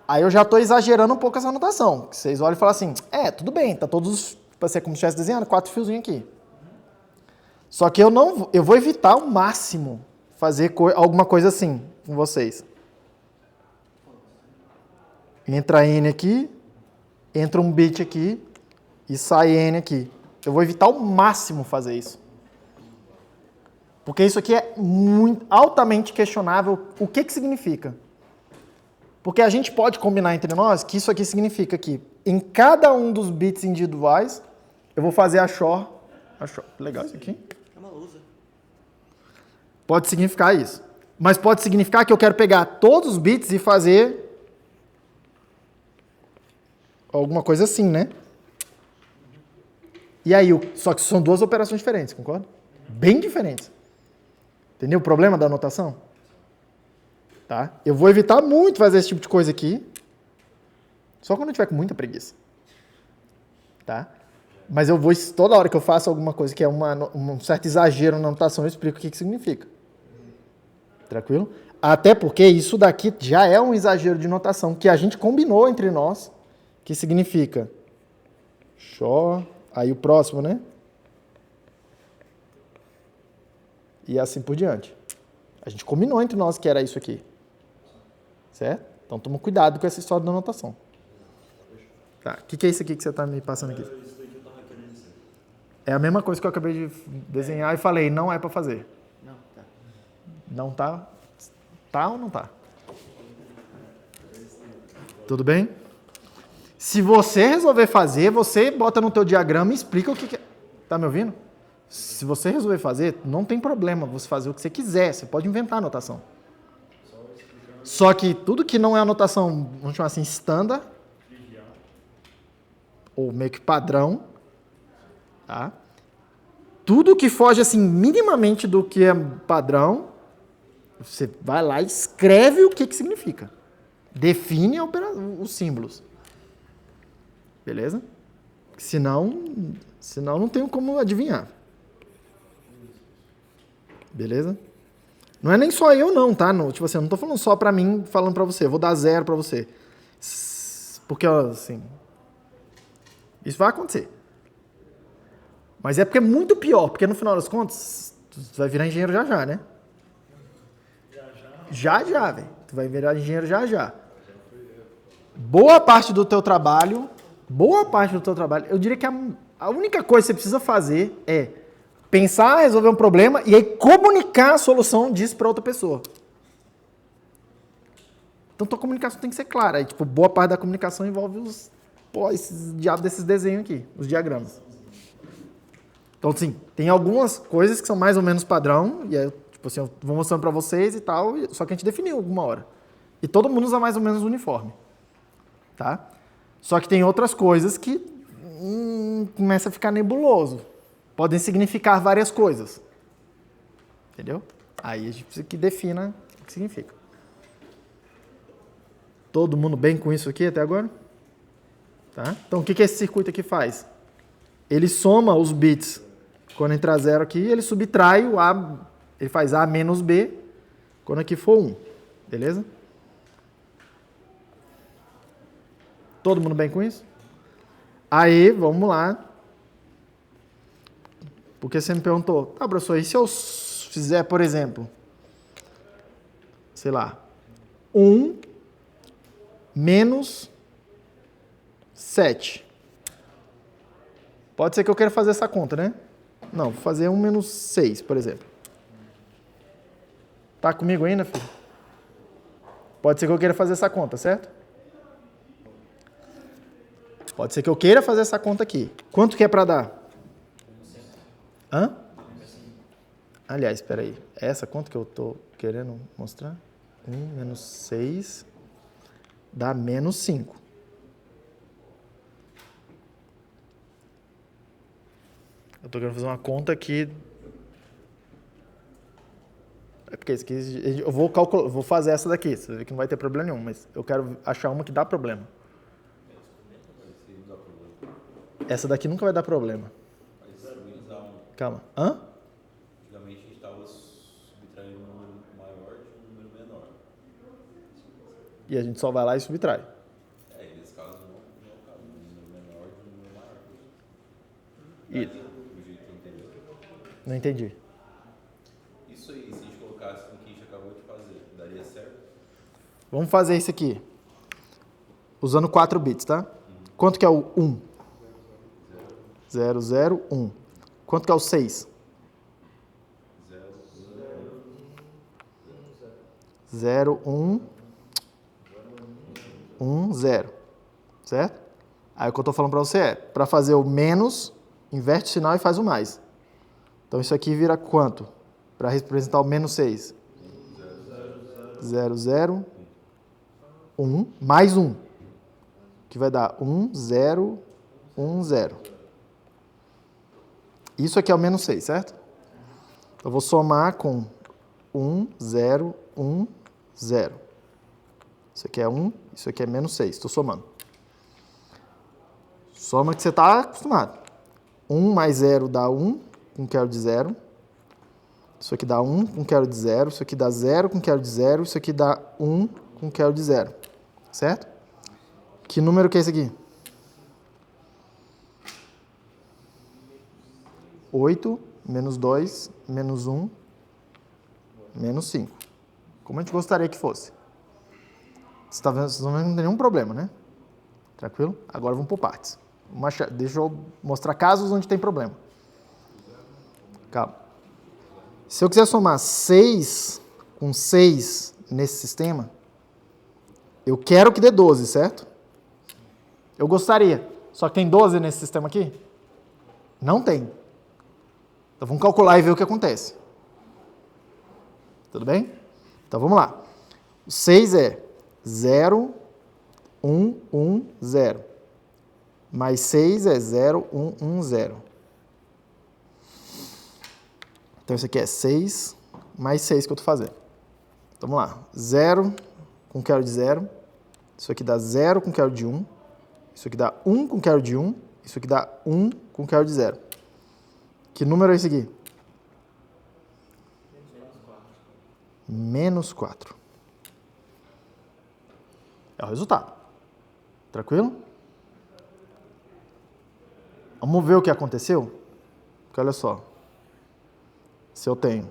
Speaker 1: aí eu já estou exagerando um pouco essa anotação. Vocês olham e falam assim, tudo bem, tá todos, para ser como se estivesse desenhando, 4 fiozinhos aqui. Só que eu vou evitar ao máximo fazer alguma coisa assim com vocês. Entra N aqui, entra um bit aqui e sai N aqui. Eu vou evitar ao máximo fazer isso. Porque isso aqui é altamente questionável. O que significa? Porque a gente pode combinar entre nós que isso aqui significa que em cada um dos bits individuais, eu vou fazer a XOR. Legal isso aqui.
Speaker 4: Chama usa.
Speaker 1: Pode significar isso. Mas pode significar que eu quero pegar todos os bits e fazer alguma coisa assim, né? E aí, só que são duas operações diferentes, concorda? Bem diferentes. Entendeu o problema da anotação? Tá? Eu vou evitar muito fazer esse tipo de coisa aqui. Só quando eu tiver com muita preguiça. Tá? Mas eu vou, toda hora que eu faço alguma coisa que é um certo exagero na anotação, eu explico o que significa. Tranquilo? Até porque isso daqui já é um exagero de notação que a gente combinou entre nós, que significa XOR, aí o próximo, né? E assim por diante. A gente combinou entre nós que era isso aqui. Certo? Então toma cuidado com essa história da anotação. Tá. O que é isso aqui que você está me passando aqui?
Speaker 2: Isso daqui eu tava querendo dizer.
Speaker 1: É a mesma coisa que eu acabei de desenhar e falei, não é para fazer.
Speaker 4: Não, tá.
Speaker 1: Não tá? Tá ou não tá? Tudo bem? Se você resolver fazer, você bota no teu diagrama e explica o que é. Tá me ouvindo? Se você resolver fazer, não tem problema você fazer o que você quiser. Você pode inventar a anotação. Só que tudo que não é anotação, vamos chamar assim, standard, ou meio que padrão, tá? Tudo que foge assim minimamente do que é padrão, você vai lá e escreve o que significa. Define os símbolos. Beleza? Senão não tenho como adivinhar. Beleza? Não é nem só eu não, tá? Tipo assim, eu não tô falando só pra mim, falando pra você. Eu vou dar 0 pra você. Porque, assim, isso vai acontecer. Mas é porque é muito pior. Porque no final das contas, tu vai virar engenheiro já, né? Já, velho. Tu vai virar engenheiro já. Boa parte do teu trabalho, eu diria que a única coisa que você precisa fazer é pensar, resolver um problema e aí comunicar a solução disso para outra pessoa. Então, tua comunicação tem que ser clara. Aí, tipo, boa parte da comunicação envolve esses diabos desses desenhos aqui, os diagramas. Então, assim, tem algumas coisas que são mais ou menos padrão, e aí, tipo assim, eu vou mostrando para vocês e tal, só que a gente definiu alguma hora. E todo mundo usa mais ou menos o uniforme. Tá? Só que tem outras coisas que começa a ficar nebuloso. Podem significar várias coisas. Entendeu? Aí a gente precisa que defina o que significa. Todo mundo bem com isso aqui até agora? Tá? Então o que esse circuito aqui faz? Ele soma os bits quando entrar 0 aqui, ele subtrai o A, ele faz A menos B quando aqui for 1. Beleza? Todo mundo bem com isso? Aí, vamos lá. Porque você me perguntou, tá, professor, e se eu fizer, por exemplo, sei lá, 1 menos 7. Pode ser que eu queira fazer essa conta, né? Não, vou fazer 1 menos 6, por exemplo. Tá comigo ainda, filho? Pode ser que eu queira fazer essa conta, certo? Pode ser que eu queira fazer essa conta aqui. Quanto que é para dar? Hã? Aliás, espera aí. É essa conta que eu estou querendo mostrar? 1 menos 6 dá menos 5. Eu estou querendo fazer uma conta aqui. É porque isso aqui, eu vou calcular, vou fazer essa daqui. Você vê que não vai ter problema nenhum, mas eu quero achar uma que dá problema. Essa daqui nunca vai dar problema. Calma. Hã?
Speaker 5: Antigamente a gente estava subtraindo um número maior de um número menor.
Speaker 1: E a gente só vai lá e subtrai.
Speaker 5: Nesse caso não é o caso. Um número menor de um número maior.
Speaker 1: E...
Speaker 5: Do jeito que eu entendi.
Speaker 1: Não entendi.
Speaker 5: Isso aí, se a gente colocasse no que a gente acabou de fazer, daria certo?
Speaker 1: Vamos fazer isso aqui. Usando 4 bits, tá? Quanto que é o 1? 0, 0, 1. Quanto que é o 6? 0, 1, 1, 0. Certo? Aí o que eu estou falando para você é, para fazer o menos, inverte o sinal e faz o mais. Então isso aqui vira quanto? Para representar o menos 6. 0, 0, 1, mais 1. Que vai dar 1, 0, 1, 0. Isso aqui é o menos 6, certo? Eu vou somar com 1, 0, 1, 0. Isso aqui é 1, isso aqui é menos 6. Estou somando. Soma que você está acostumado. 1 mais 0 dá 1 com quero de 0. Isso aqui dá 1 com quero de 0. Isso aqui dá 0 com quero de 0. Isso aqui dá 1 com quero de 0. Certo? Que número que é esse aqui? 8, menos 2, menos 1, menos 5. Como a gente gostaria que fosse. Vocês estão vendo que não tem nenhum problema, né? Tranquilo? Agora vamos por partes. Deixa eu mostrar casos onde tem problema. Calma. Se eu quiser somar 6 com 6 nesse sistema, eu quero que dê 12, certo? Eu gostaria. Só que tem 12 nesse sistema aqui? Não tem. Então vamos calcular e ver o que acontece. Tudo bem? Então vamos lá. O 6 é 0, 1, 1, 0. Mais 6 é 0, 1, 1, 0. Então isso aqui é 6 mais 6 que eu estou fazendo. Então vamos lá. 0 com quero de 0. Isso aqui dá 0 com quero de 1. Isso aqui dá 1 com quero de 1. Isso aqui dá 1 com quero de 0. Que número é esse aqui? Menos 4. É o resultado. Tranquilo? Vamos ver o que aconteceu? Porque olha só. Se eu tenho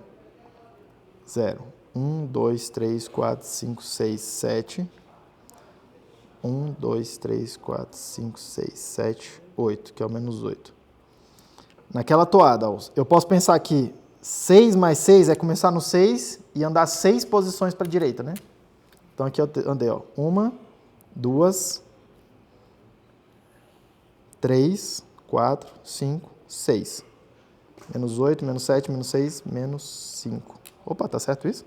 Speaker 1: 0, 1, 2, 3, 4, 5, 6, 7. 1, 2, 3, 4, 5, 6, 7, 8, que é o menos 8. Naquela toada, eu posso pensar que 6 mais 6 é começar no 6 e andar 6 posições para a direita, né? Então aqui eu andei, ó. 1, 2, 3, 4, 5, 6. Menos 8, menos 7, menos 6, menos 5. Opa, tá certo isso?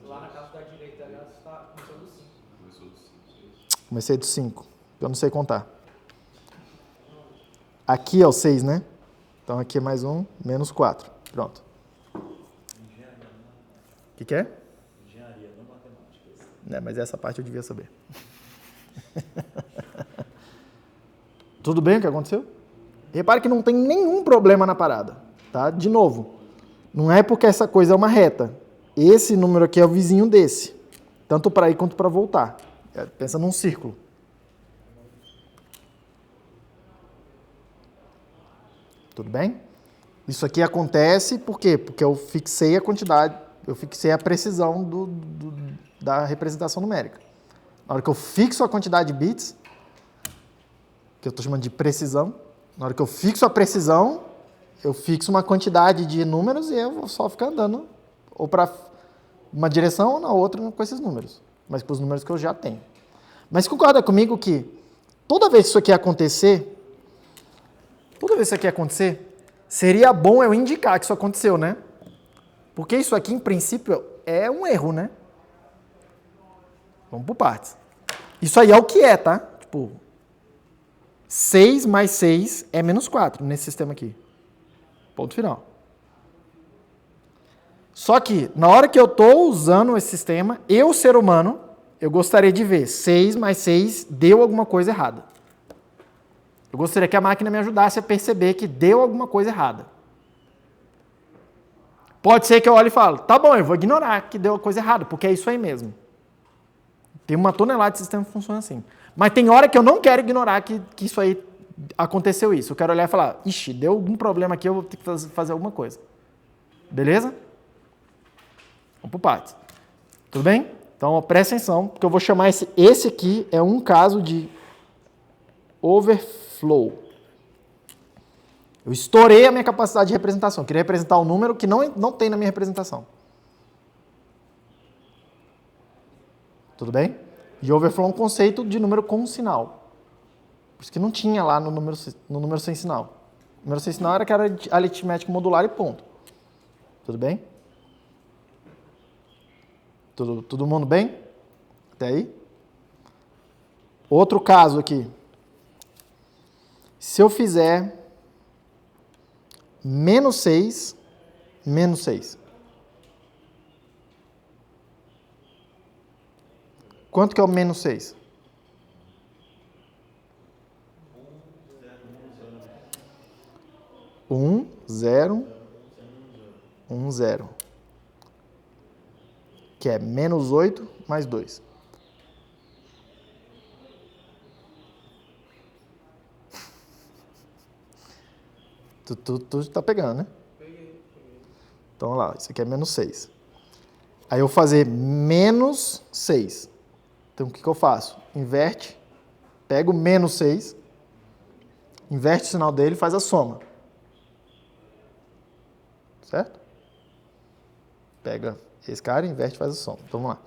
Speaker 3: Lá na casa da direita, ela está começando do 5.
Speaker 1: Comecei do 5. Eu não sei contar. Aqui é o 6, né? Então aqui é mais 1, menos 4. Pronto. O que é?
Speaker 2: Engenharia, não matemática.
Speaker 1: Né, mas essa parte eu devia saber. Tudo bem o que aconteceu? Repare que não tem nenhum problema na parada. Tá? De novo, não é porque essa coisa é uma reta. Esse número aqui é o vizinho desse. Tanto para ir quanto para voltar. Pensa num círculo. Tudo bem? Isso aqui acontece por quê? Porque eu fixei a quantidade, eu fixei a precisão da representação numérica. Na hora que eu fixo a quantidade de bits, que eu estou chamando de precisão, na hora que eu fixo a precisão, eu fixo uma quantidade de números e eu vou só ficar andando ou para uma direção ou na outra com esses números, mas com os números que eu já tenho. Mas concorda comigo que toda vez que isso aqui acontecer, seria bom eu indicar que isso aconteceu, né? Porque isso aqui, em princípio, é um erro, né? Vamos por partes. Isso aí é o que é, tá? Tipo, 6 mais 6 é menos 4 nesse sistema aqui. Ponto final. Só que, na hora que eu estou usando esse sistema, eu, ser humano, eu gostaria de ver 6 mais 6 deu alguma coisa errada. Eu gostaria que a máquina me ajudasse a perceber que deu alguma coisa errada. Pode ser que eu olhe e fale, tá bom, eu vou ignorar que deu coisa errada, porque é isso aí mesmo. Tem uma tonelada de sistema que funciona assim. Mas tem hora que eu não quero ignorar que isso aí aconteceu isso. Eu quero olhar e falar, ixi, deu algum problema aqui, eu vou ter que fazer alguma coisa. Beleza? Vamos por partes. Tudo bem? Então, presta atenção, porque eu vou chamar esse aqui é um caso de overflow. Eu estourei a minha capacidade de representação. Eu queria representar um número que não tem na minha representação. Tudo bem? E overflow é um conceito de número com sinal. Por isso que não tinha lá no número sem sinal. O número sem sinal era que era aritmético modular e ponto. Tudo bem? Todo mundo bem? Até aí? Outro caso aqui. Se eu fizer menos 6, menos 6. Quanto que é o menos 6? 1, 0, 1, 0. Que é menos 8 mais 2. Tu tá pegando, né?
Speaker 3: Peguei.
Speaker 1: Então, olha lá, isso aqui é menos 6. Aí eu vou fazer menos 6. Então, o que eu faço? Inverte, pega o menos 6, inverte o sinal dele e faz a soma. Certo? Pega esse cara, inverte e faz a soma. Então, vamos lá.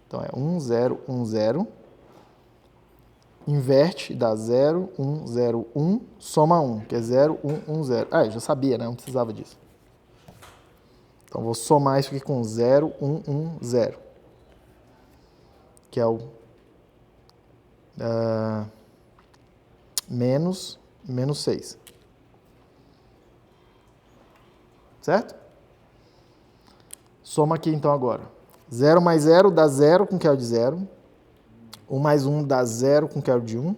Speaker 1: Então, é 1, 0, 1, 0. Inverte, dá 0, 1, 0, 1. Soma 1, que é 0, 1, 1, 0. Ah, eu já sabia, né? Não precisava disso. Então, vou somar isso aqui com 0, 1, 1, 0. Que é o menos 6. Certo? Soma aqui, então, agora. 0 mais 0 dá 0 com QL de 0. 1 mais 1 dá 0 com QL de 1.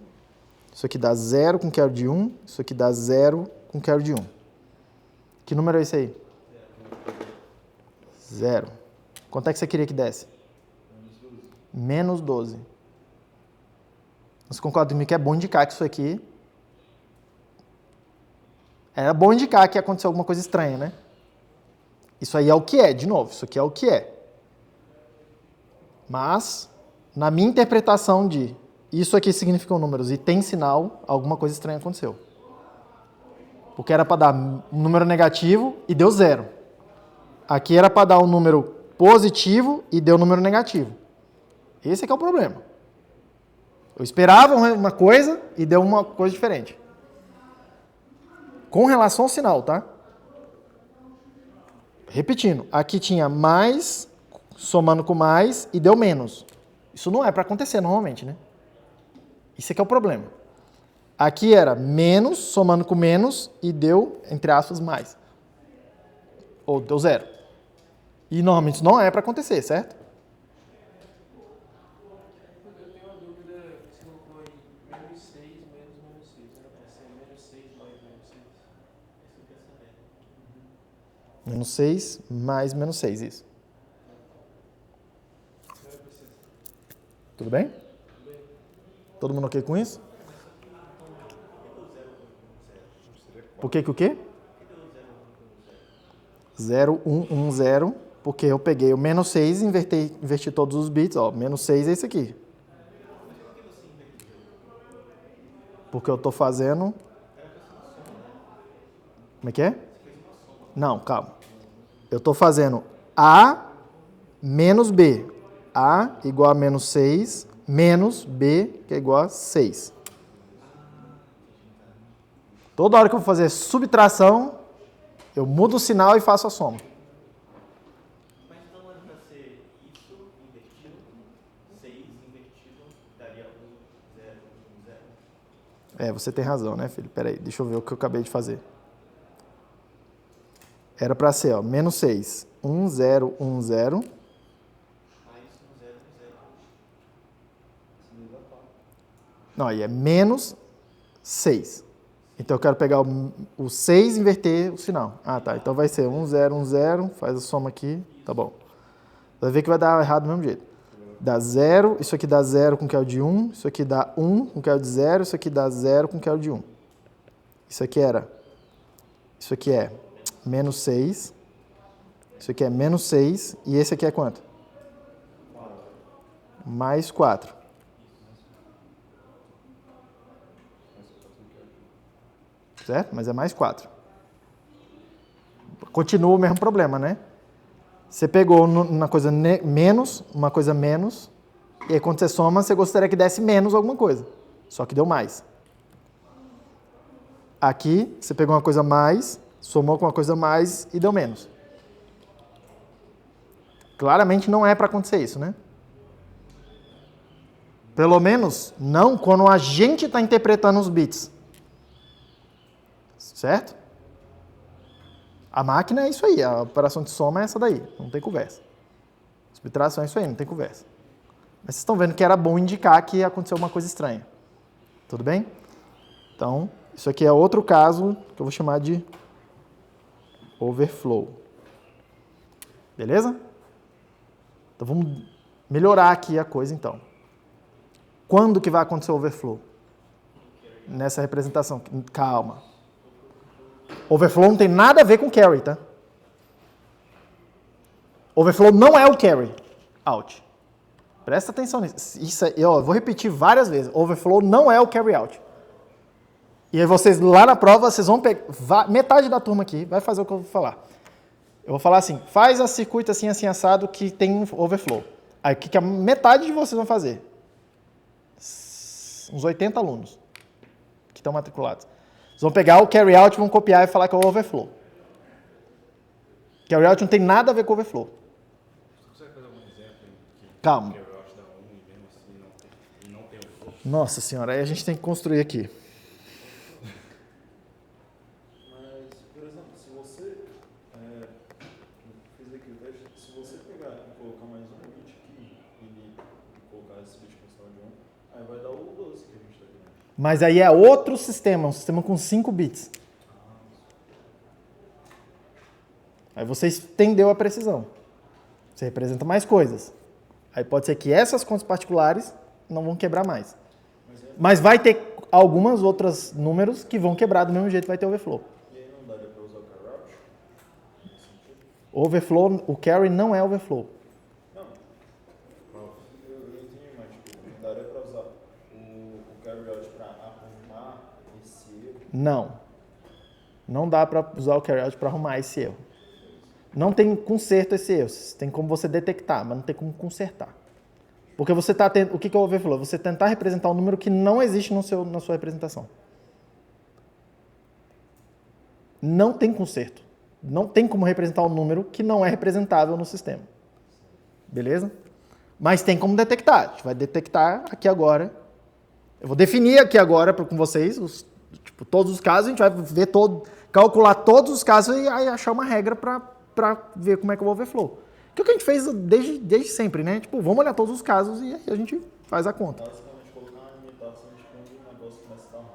Speaker 1: Isso aqui dá 0 com QL de 1. Isso aqui dá 0 com QL de 1. Que número é esse aí? 0. Quanto é que você queria que desse? Menos 12. Você concorda comigo que é bom indicar que isso aqui... Era bom indicar que aconteceu alguma coisa estranha, né? Isso aí é o que é, de novo. Isso aqui é o que é. Mas, na minha interpretação de isso aqui significam números e tem sinal, alguma coisa estranha aconteceu. Porque era para dar um número negativo e deu 0. Aqui era para dar um número positivo e deu um número negativo. Esse é que é o problema. Eu esperava uma coisa e deu uma coisa diferente. Com relação ao sinal, tá? Repetindo, aqui tinha mais, somando com mais e deu menos. Isso não é para acontecer normalmente, né? Isso é que é o problema. Aqui era menos, somando com menos e deu, entre aspas, mais. Ou deu 0. E normalmente isso não é para acontecer, certo?
Speaker 3: Eu tenho uma dúvida, você colocou aí menos 6 menos 6. Era para ser menos 6 mais menos 6. Isso eu quero saber.
Speaker 1: Menos 6 mais menos 6, isso. Tudo bem? Todo mundo ok com isso? Por que o quê? 0, 1, 1, 0. Porque eu peguei o menos 6 e inverti todos os bits. Ó, menos 6 é esse aqui. Porque eu estou fazendo... Como é que é? Não, calma. Eu estou fazendo A menos B. A igual a menos 6, menos B, que é igual a 6. Toda hora que eu vou fazer subtração, eu mudo o sinal e faço a soma.
Speaker 5: Mas então era para ser isso invertido, 6 invertido, daria 1, 0, 1, 0.
Speaker 1: Você tem razão, né, filho? Peraí, deixa eu ver o que eu acabei de fazer. Era para ser, ó, menos 6, 1, 0, 1, 0. Não, aí é menos 6. Então eu quero pegar o 6 e inverter o sinal. Ah, tá. Então vai ser 1, 0, 1, 0. Faz a soma aqui. Tá bom. Vai ver que vai dar errado do mesmo jeito. Dá 0. Isso aqui dá 0 com QL de 1. Isso aqui dá 1 com QL de 0. Isso aqui dá 0 com QL de 1. Isso aqui era... Isso aqui é menos 6. Isso aqui é menos 6. E esse aqui é quanto? 4. Mais 4. certo? Mas é mais 4. Continua o mesmo problema, né? Você pegou uma coisa menos, uma coisa menos, e aí quando você soma, você gostaria que desse menos alguma coisa. Só que deu mais. Aqui, você pegou uma coisa mais, somou com uma coisa mais e deu menos. Claramente não é para acontecer isso, né? Pelo menos não quando a gente está interpretando os bits. Certo? A máquina é isso aí, a operação de soma é essa daí, não tem conversa. Subtração é isso aí, não tem conversa. Mas vocês estão vendo que era bom indicar que aconteceu uma coisa estranha. Tudo bem? Então, isso aqui é outro caso que eu vou chamar de overflow. Beleza? Então vamos melhorar aqui a coisa então. Quando que vai acontecer o overflow? Nessa representação. Calma. Overflow não tem nada a ver com carry, tá? Overflow não é o carry out. Presta atenção nisso. Isso aí, eu vou repetir várias vezes. Overflow não é o carry out. E aí vocês, lá na prova, vocês vão pegar... Metade da turma aqui vai fazer o que eu vou falar. Eu vou falar assim, faz a circuito assim, assim, assado, que tem um overflow. Aí o que a metade de vocês vão fazer? Uns 80 alunos que estão matriculados. Vocês vão pegar o carry out, vão copiar e falar que é o overflow. Carry out não tem nada a ver com overflow.
Speaker 5: Você consegue fazer algum exemplo que
Speaker 1: Calma.
Speaker 5: o carry out dá 1 e mesmo assim não tem overflow?
Speaker 1: Nossa senhora, aí a gente tem que construir aqui.
Speaker 2: Mas, por exemplo, se você fez aqui o teste, se você pegar e colocar mais um bit aqui e colocar esse bit com sinal de 1, aí vai dar o 12 que a gente está querendo.
Speaker 1: Mas aí é outro sistema, um sistema com 5 bits. Aí você estendeu a precisão. Você representa mais coisas. Aí pode ser que essas contas particulares não vão quebrar mais. Mas vai ter algumas outras números que vão quebrar do mesmo jeito, vai ter overflow.
Speaker 2: E aí não daria para usar o carry out? Nesse sentido?
Speaker 1: Overflow, o carry não é overflow.
Speaker 2: Não. Eu entendi, mas tipo, não daria para usar o carry out para arrumar esse erro?
Speaker 1: Não. Não dá para usar o carry out para arrumar esse erro. Não tem conserto esse erro. Tem como você detectar, mas não tem como consertar. Porque você está tendo... O que é o overflow? Você tentar representar um número que não existe na sua representação. Não tem conserto. Não tem como representar um número que não é representável no sistema. Beleza? Mas tem como detectar. A gente vai detectar aqui agora. Eu vou definir aqui agora com vocês todos os casos. A gente vai ver calcular todos os casos e aí achar uma regra para ver como é que é o overflow. Que é o que a gente fez desde sempre, né? Tipo, vamos olhar todos os casos e aí a gente faz a conta.
Speaker 2: Basicamente, colocar uma limitação de quando o negócio começa a dar ruim.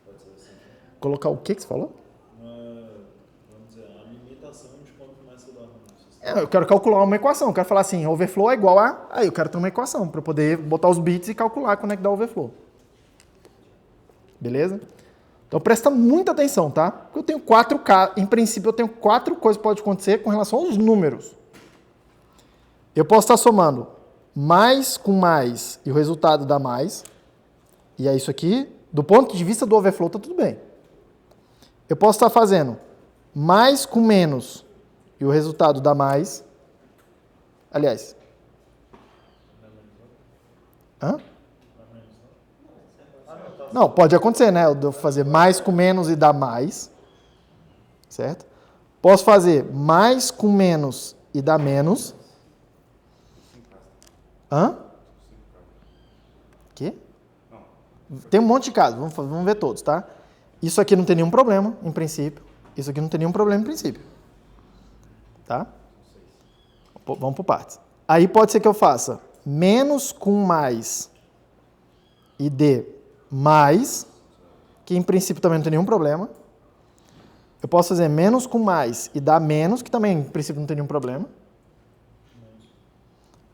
Speaker 2: Pode ser assim.
Speaker 1: Colocar o que você falou?
Speaker 2: Vamos dizer, a limitação de quando começa a dar ruim.
Speaker 1: Eu quero calcular uma equação. Eu quero falar assim, overflow é igual a... Aí eu quero ter uma equação para poder botar os bits e calcular quando é que dá overflow. Beleza? Então presta muita atenção, tá? Porque eu tenho 4 casos. Em princípio, eu tenho 4 coisas que podem acontecer com relação aos números. Eu posso estar somando mais com mais e o resultado dá mais. E é isso aqui. Do ponto de vista do overflow, tá tudo bem. Eu posso estar fazendo mais com menos e o resultado dá mais. Aliás. Hã? Não, pode acontecer, né? Eu fazer mais com menos e dar mais. Certo? Posso fazer mais com menos e dar menos. Hã? Quê? Tem um monte de casos. Vamos ver todos, tá? Isso aqui não tem nenhum problema, em princípio. Isso aqui não tem nenhum problema, em princípio. Tá? Vamos por partes. Aí pode ser que eu faça menos com mais e dê mais, que em princípio também não tem nenhum problema. Eu posso fazer menos com mais e dar menos, que também em princípio não tem nenhum problema.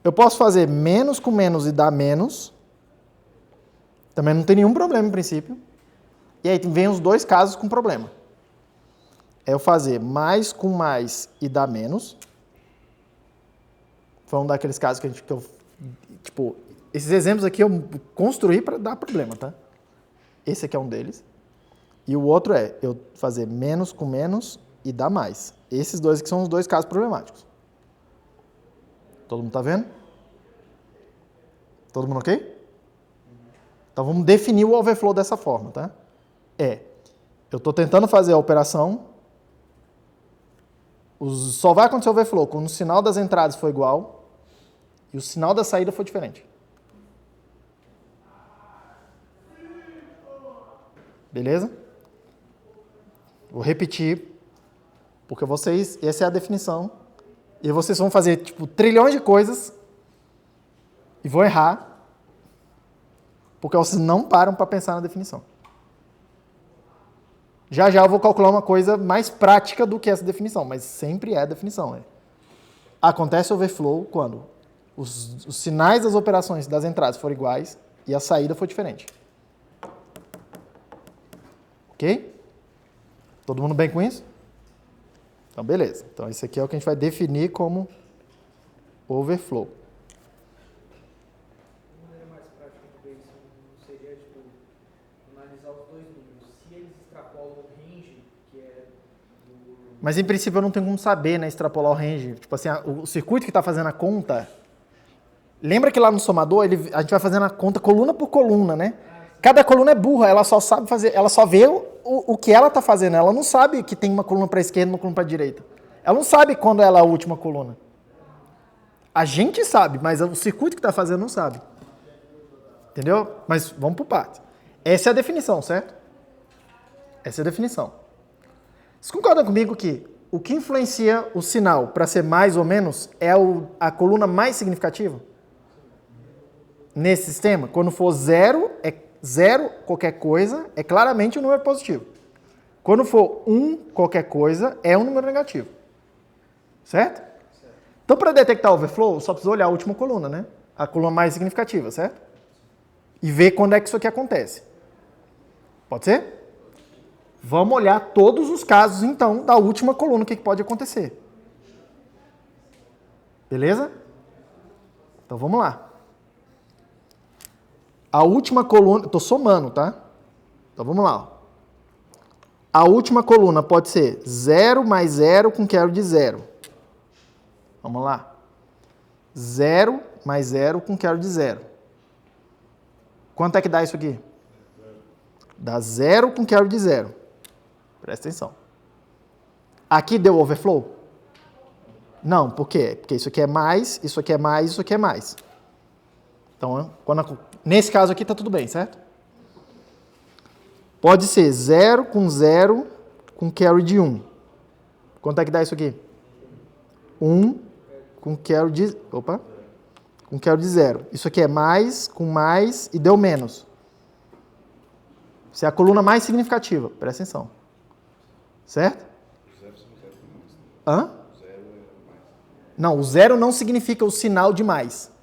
Speaker 1: Eu posso fazer menos com menos e dar menos. Também não tem nenhum problema em princípio. E aí vem os 2 casos com problema. É eu fazer mais com mais e dar menos. Foi um daqueles casos que eu tipo, esses exemplos aqui eu construí para dar problema, tá? Esse aqui é um deles. E o outro é eu fazer menos com menos e dar mais. Esses dois aqui são os dois casos problemáticos. Todo mundo tá vendo? Todo mundo ok? Então vamos definir o overflow dessa forma, tá? Eu estou tentando fazer a operação, só vai acontecer overflow quando o sinal das entradas for igual e o sinal da saída for diferente. Beleza? Vou repetir, porque essa é a definição, e vocês vão fazer tipo trilhões de coisas e vão errar, porque vocês não param para pensar na definição. Já eu vou calcular uma coisa mais prática do que essa definição, mas sempre é a definição. Acontece overflow quando os sinais das operações das entradas forem iguais e a saída for diferente. Ok? Todo mundo bem com isso? Então, beleza. Então, esse aqui é o que a gente vai definir como overflow.
Speaker 4: Uma maneira mais prática de ver isso seria, tipo, analisar os dois números. Se eles extrapolam o range, que é do...
Speaker 1: Mas, em princípio, eu não tenho como saber, né, extrapolar o range. Tipo assim, o circuito que está fazendo a conta... Lembra que lá no somador, a gente vai fazendo a conta coluna por coluna, né? Cada coluna é burra, ela só sabe fazer, ela só vê o que ela está fazendo. Ela não sabe que tem uma coluna para a esquerda e uma coluna para a direita. Ela não sabe quando ela é a última coluna. A gente sabe, mas o circuito que está fazendo não sabe. Entendeu? Mas vamos por partes. Essa é a definição, certo? Essa é a definição. Vocês concordam comigo que o que influencia o sinal para ser mais ou menos é a coluna mais significativa? Nesse sistema, quando for zero qualquer coisa, é claramente um número positivo. Quando for 1 qualquer coisa, é um número negativo. Certo? Então, para detectar overflow, eu só preciso olhar a última coluna, né? A coluna mais significativa, certo? E ver quando é que isso aqui acontece. Pode ser? Vamos olhar todos os casos, então, da última coluna, o que pode acontecer. Beleza? Então, vamos lá. A última coluna, estou somando, tá? Então, vamos lá. A última coluna pode ser 0 mais 0 com quero de 0. Vamos lá. 0 mais 0 com quero de 0. Quanto é que dá isso aqui? Dá 0 com quero de 0. Presta atenção. Aqui deu overflow? Não, por quê? Porque isso aqui é mais, isso aqui é mais, isso aqui é mais. Então, nesse caso aqui está tudo bem, certo? Pode ser 0 com carry de 1. Quanto é que dá isso aqui? 1 com carry de... Opa! Com carry de 0. Isso aqui é mais, com mais e deu menos. Isso é a coluna mais significativa. Presta atenção. Certo? Hã? Não, o 0 não significa o sinal de mais.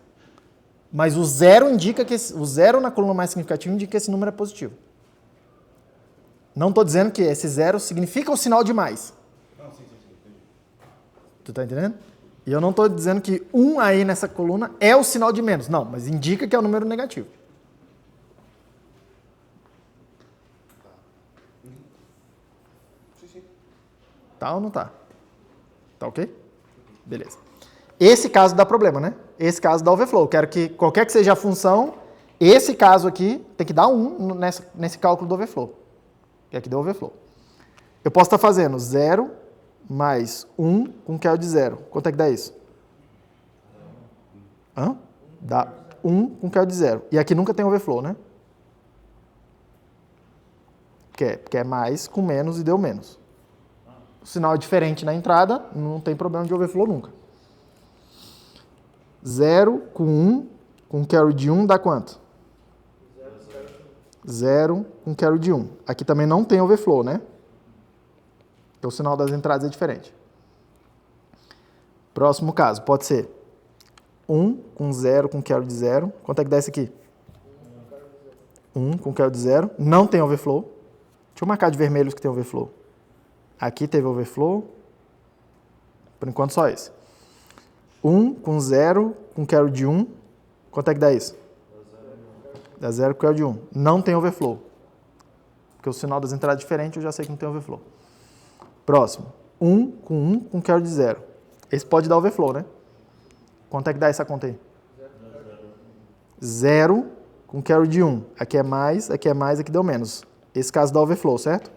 Speaker 1: Mas o 0 indica que o 0 na coluna mais significativa indica que esse número é positivo. Não estou dizendo que esse 0 significa o sinal de mais.
Speaker 5: Não, sim.
Speaker 1: Tu tá entendendo? E eu não estou dizendo que 1 aí nessa coluna é o sinal de menos. Não, mas indica que é o número negativo. Tá ou não tá? Tá ok? Beleza. Esse caso dá problema, né? Esse caso dá overflow. Eu quero que, qualquer que seja a função, esse caso aqui tem que dar 1 nesse cálculo do overflow. Que aqui deu overflow. Eu posso estar fazendo 0 mais 1 com quero de 0. Quanto é que dá isso? Hã? Dá 1 com quero de 0. E aqui nunca tem overflow, né? Porque é mais com menos e deu menos. O sinal é diferente na entrada, não tem problema de overflow nunca. 0 com 1 com carry de 1 dá quanto? 0 com carry de 1. Aqui também não tem overflow, né? Então o sinal das entradas é diferente. Próximo caso, pode ser 1 com 0 com carry de 0. Quanto é que dá isso aqui? 1 com carry de 0. Não tem overflow. Deixa eu marcar de vermelho os que tem overflow. Aqui teve overflow. Por enquanto só esse. 1 com 0 com carry de 1. Quanto é que dá isso? Dá 0 com carry de 1. Não tem overflow. Porque o sinal das entradas é diferente, eu já sei que não tem overflow. Próximo. 1 com carry de 0. Esse pode dar overflow, né? Quanto é que dá essa conta aí? 0 com carry de 1. Aqui é mais, aqui deu menos. Esse caso dá overflow, certo?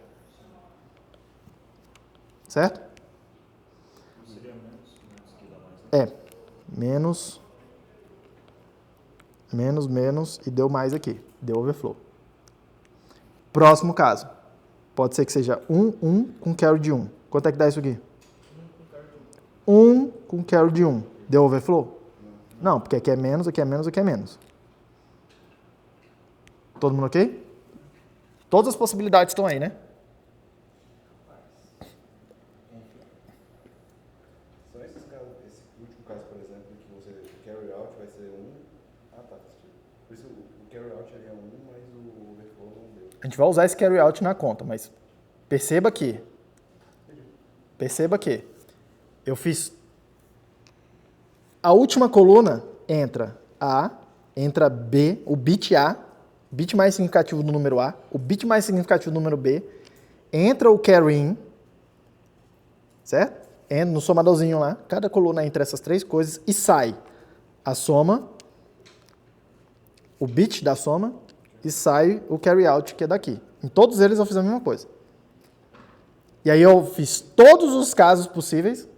Speaker 1: Certo?
Speaker 2: Seria menos que dá mais.
Speaker 1: É. Menos e deu mais aqui. Deu overflow. Próximo caso. Pode ser que seja 1 com carry de 1. Quanto é que dá isso aqui? 1 com carry de 1. Deu overflow? Não, porque aqui é menos, aqui é menos, aqui é menos. Todo mundo ok? Todas as possibilidades estão aí, né?
Speaker 6: São esses casos, esse último caso, por exemplo, que você carry out vai ser 1. Ah, tá. Por isso o carry out seria 1, mas o overflow não deu.
Speaker 1: A gente vai usar esse carry out na conta, mas perceba que eu fiz a última coluna entra A, entra B, o bit A, bit mais significativo do número A, o bit mais significativo do número B, entra o carry in, certo? Entra no somadorzinho lá, cada coluna entra essas três coisas e sai a soma, o bit da soma e sai o carry out que é daqui. Em todos eles eu fiz a mesma coisa. E aí eu fiz todos os casos possíveis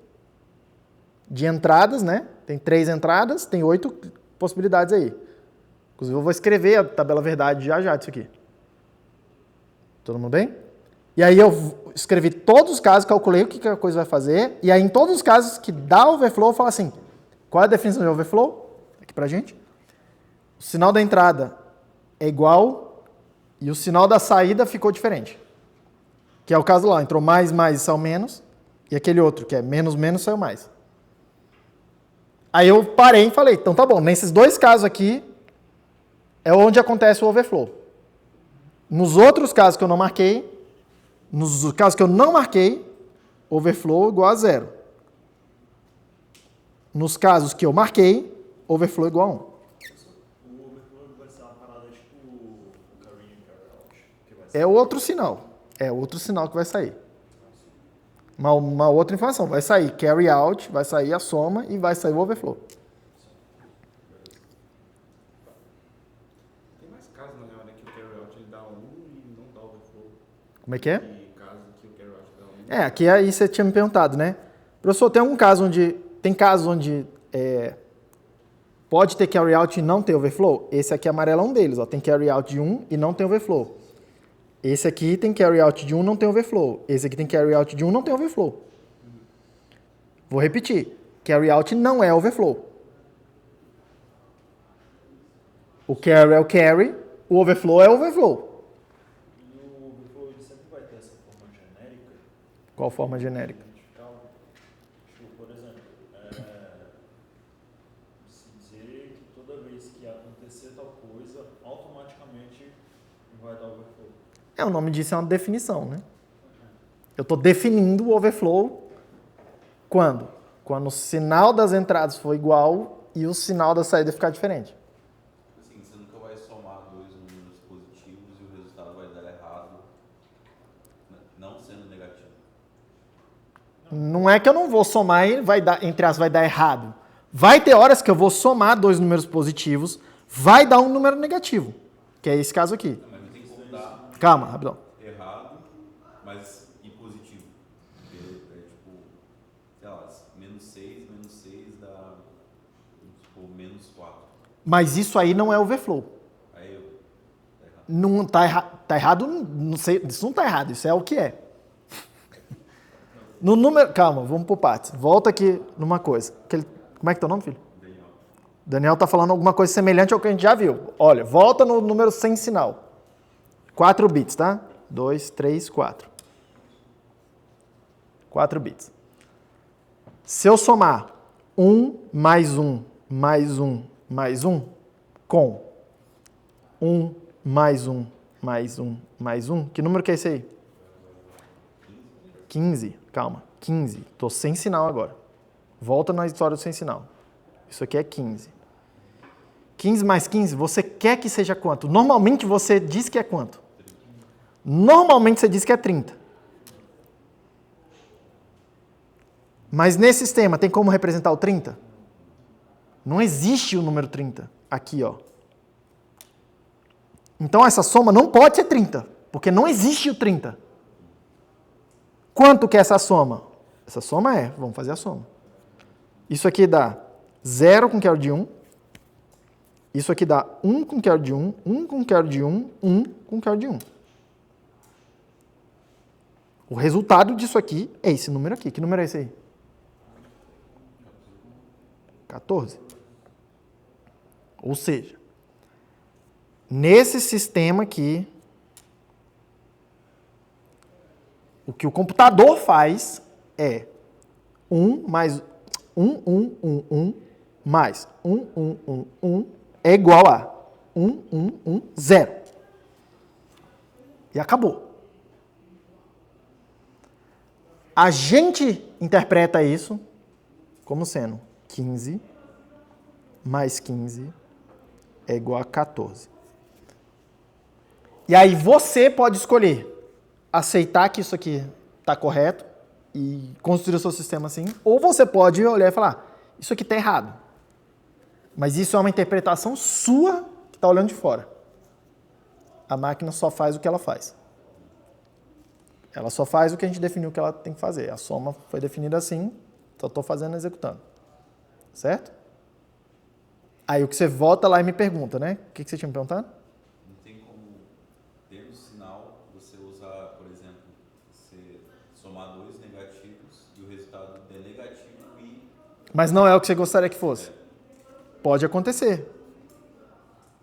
Speaker 1: de entradas, né? Tem 3 entradas, tem 8 possibilidades aí. Inclusive eu vou escrever a tabela verdade já disso aqui. Todo mundo bem? E aí eu escrevi todos os casos, calculei o que a coisa vai fazer, e aí em todos os casos que dá overflow, eu falo assim, qual é a definição de overflow? Aqui pra gente. O sinal da entrada é igual e o sinal da saída ficou diferente. Que é o caso lá, entrou mais e saiu menos, e aquele outro que é menos saiu mais. Aí eu parei e falei, então tá bom, nesses 2 casos aqui é onde acontece o overflow. Nos outros casos que eu não marquei, overflow igual a 0. Nos casos que eu marquei, overflow igual a 1.
Speaker 2: O overflow vai ser uma parada tipo o carry in, carry out. Que vai ser
Speaker 1: É outro sinal. É outro sinal que vai sair. Uma outra informação. Vai sair carry out, vai sair a soma e vai sair o overflow.
Speaker 6: Tem mais casos, na real, né, que o carry out ele dá 1 e não dá overflow.
Speaker 1: Como é que é?
Speaker 6: E casos que o carry out dá 1.
Speaker 1: Aqui aí você tinha me perguntado, né? Professor, tem algum caso onde... Tem casos onde pode ter carry out e não ter overflow? Esse aqui amarelo é um deles. Ó, tem carry out de 1 e não tem overflow. Esse aqui tem carry out de 1, não tem overflow. Esse aqui tem carry out de 1, não tem overflow. Vou repetir. Carry out não é overflow. O carry é o carry, o overflow é o overflow.
Speaker 2: E o overflow ele sempre vai ter essa forma genérica.
Speaker 1: Qual forma genérica?
Speaker 2: Tipo, por exemplo, se dizer que toda vez que acontecer tal coisa, automaticamente vai dar overflow.
Speaker 1: O nome disso é uma definição, né? Eu estou definindo o overflow quando? Quando o sinal das entradas for igual e o sinal da saída ficar diferente.
Speaker 5: Assim, você nunca vai somar 2 números positivos e o resultado vai dar errado, não sendo negativo.
Speaker 1: Não é que eu não vou somar e vai dar, entre as vai dar errado. Vai ter horas que eu vou somar 2 números positivos, vai dar um número negativo, que é esse caso aqui.
Speaker 5: Não, mas não tem como dar
Speaker 1: Calma, rapidão.
Speaker 5: errado, mas e positivo. Porque é tipo, sei lá, menos 6 dá, tipo, menos 4.
Speaker 1: Mas isso aí não é overflow.
Speaker 5: Aí eu, tá errado.
Speaker 1: Não tá errado, não sei, isso não tá errado, isso é o que é. No número, calma, vamos por partes. Volta aqui numa coisa. Como é que é teu nome, filho? Daniel tá falando alguma coisa semelhante ao que a gente já viu. Olha, volta no número sem sinal. 4 bits, tá? 2, 3, 4. 4 bits. Se eu somar 1 mais 1 mais 1 mais 1 com 1 mais 1 mais 1 mais 1, que número que é esse aí? 15. Calma, 15. Estou sem sinal agora. Volta na história do sem sinal. Isso aqui é 15. 15 mais 15, você quer que seja quanto? Normalmente você diz que é quanto? Normalmente você diz que é 30. Mas nesse sistema, tem como representar o 30? Não existe o número 30 aqui, ó. Então essa soma não pode ser 30, porque não existe o 30. Quanto que é essa soma? Essa soma é, vamos fazer a soma. Isso aqui dá 0 com carry de 1. Isso aqui dá 1 com carry de 1, 1 com carry de 1, 1 com carry de 1. O resultado disso aqui é esse número aqui. Que número é esse aí? 14. Ou seja, nesse sistema aqui, o que o computador faz é 1 mais 1 mais 1 é igual a 0. E acabou. A gente interpreta isso como sendo 15 mais 15 é igual a 14. E aí você pode escolher aceitar que isso aqui está correto e construir o seu sistema assim, ou você pode olhar e falar, isso aqui está errado. Mas isso é uma interpretação sua que está olhando de fora. A máquina só faz o que ela faz. Ela só faz o que a gente definiu que ela tem que fazer. A soma foi definida assim, só estou fazendo, executando. Certo? Aí o que você volta lá e me pergunta, né? O que você tinha me perguntado?
Speaker 5: Não tem como, dentro do sinal, você usar, por exemplo, você somar dois negativos e o resultado é negativo e...
Speaker 1: Mas não é o que você gostaria que fosse. Pode acontecer.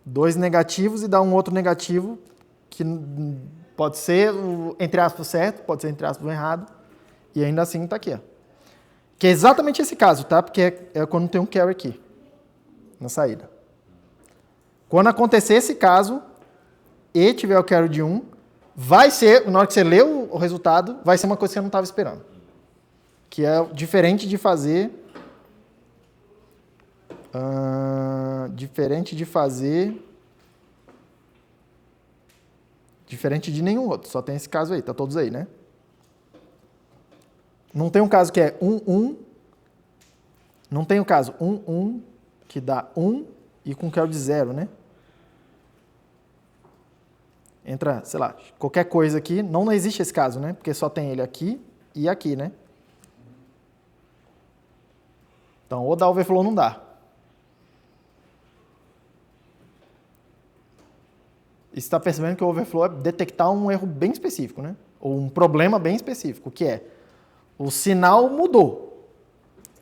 Speaker 1: 2 negativos e dar um outro negativo que pode ser, entre aspas, certo, pode ser, entre aspas, errado. E ainda assim está aqui. Ó. Que é exatamente esse caso, tá? Porque é quando tem um carry aqui, na saída. Quando acontecer esse caso, e tiver o carry de 1, vai ser, na hora que você lê o resultado, vai ser uma coisa que você não estava esperando. Que é diferente de fazer... diferente de nenhum outro. Só tem esse caso aí, tá todos aí, né? Não tem um caso que é 1, 1. Não tem o caso 1, 1, que dá 1 e com carry de 0, né? Entra, sei lá, qualquer coisa aqui. Não existe esse caso, né? Porque só tem ele aqui e aqui, né? Então, ou dá overflow ou não dá. E você está percebendo que o overflow é detectar um erro bem específico, né? Ou um problema bem específico, que é o sinal mudou.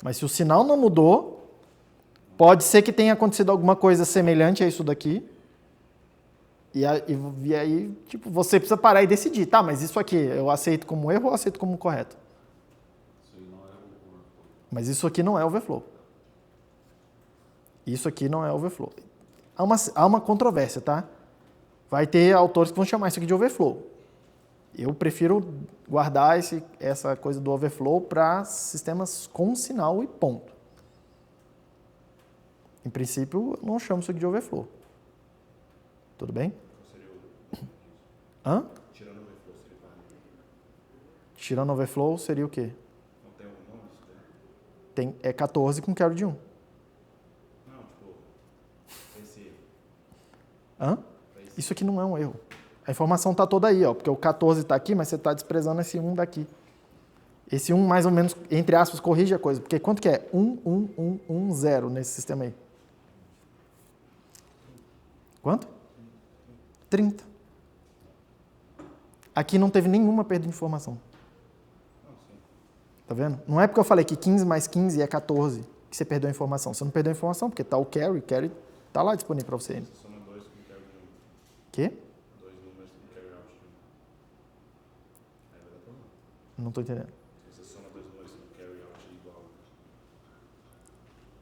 Speaker 1: Mas se o sinal não mudou, pode ser que tenha acontecido alguma coisa semelhante a isso daqui. E aí, tipo, você precisa parar e decidir, tá, mas isso aqui eu aceito como erro ou aceito como correto?
Speaker 5: Isso aí não é overflow.
Speaker 1: Mas isso aqui não é overflow. Isso aqui não é overflow. Há uma controvérsia, tá? Vai ter autores que vão chamar isso aqui de overflow. Eu prefiro guardar essa coisa do overflow para sistemas com sinal e ponto. Em princípio, eu não chamo isso aqui de overflow. Tudo bem? Hã?
Speaker 6: Tirando o overflow, seria para...
Speaker 1: Tirando overflow seria o quê?
Speaker 6: Não tem algum nome isso daí?
Speaker 1: É 14 com carry de 1.
Speaker 6: Não, tipo, esse...
Speaker 1: Hã? Isso aqui não é um erro. A informação está toda aí, ó, porque o 14 está aqui, mas você está desprezando esse 1 daqui. Esse 1, mais ou menos, entre aspas, corrige a coisa. Porque quanto que é? 1, 1, 1, 1, 0 nesse sistema aí. Quanto? 30. Aqui não teve nenhuma perda de informação. Tá vendo? Não é porque eu falei que 15 mais 15 é 14 que você perdeu a informação. Você não perdeu a informação, porque está o carry está lá disponível para você ainda.
Speaker 6: Você soma 2 com carry de 1.
Speaker 1: Quê?
Speaker 6: 2 números com carry out de 1. Aí vai dar problema.
Speaker 1: Não estou entendendo.
Speaker 6: Se você soma 2 números com carry out igual...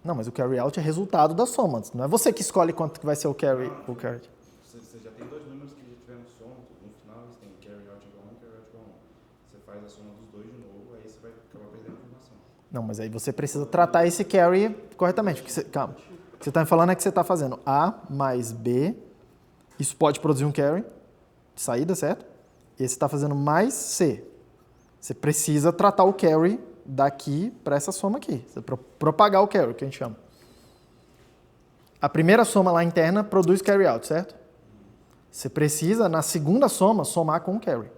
Speaker 1: Não, mas o carry out é resultado da soma. Não é você que escolhe quanto que vai ser o carry.
Speaker 6: Você já tem 2 números que já tiveram soma, no final eles têm carry out igual a 1, carry out igual a 1. Você faz a soma dos dois de novo, aí você vai acabar perdendo a informação.
Speaker 1: Não, mas aí você precisa tratar esse carry corretamente. Calma. O que você está me falando é que você está fazendo A mais B. Isso pode produzir um carry de saída, certo? e esse está fazendo mais C. Você precisa tratar o carry daqui para essa soma aqui. Para propagar o carry, que a gente chama. A primeira soma lá interna produz carry out, certo? Você precisa, na segunda soma, somar com o carry.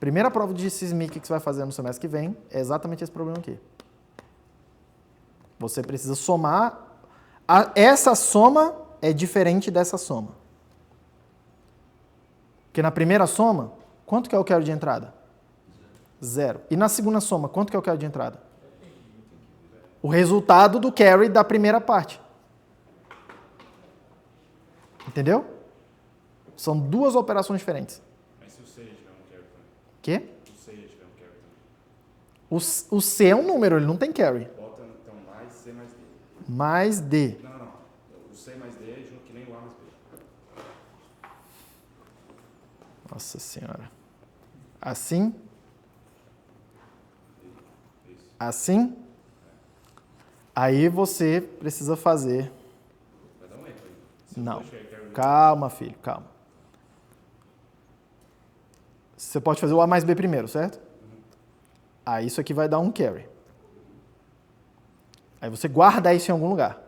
Speaker 1: Primeira prova de SysMic que você vai fazer no semestre que vem é exatamente esse problema aqui. Você precisa somar. Essa soma é diferente dessa soma. Porque na primeira soma, quanto que é o carry de entrada? 0. E na segunda soma, quanto que é o carry de entrada? O resultado do carry da primeira parte. Entendeu? São duas operações diferentes.
Speaker 7: Mas se o C tiver um carry também?
Speaker 1: Quê?
Speaker 7: O C tiver um carry também?
Speaker 1: O C é um número, ele não tem carry.
Speaker 7: Bota então mais C mais D.
Speaker 1: Mais D.
Speaker 7: Não. O C mais D é junto que nem o A mais B.
Speaker 1: Nossa senhora. Assim?
Speaker 7: Isso.
Speaker 1: Assim? Aí você precisa fazer...
Speaker 7: Vai dar um erro aí. Se
Speaker 1: Não.
Speaker 7: o dois tiver carry,
Speaker 1: Calma, filho, calma. Você pode fazer o A mais B primeiro, certo? Aí isso aqui vai dar um carry. Aí você guarda isso em algum lugar.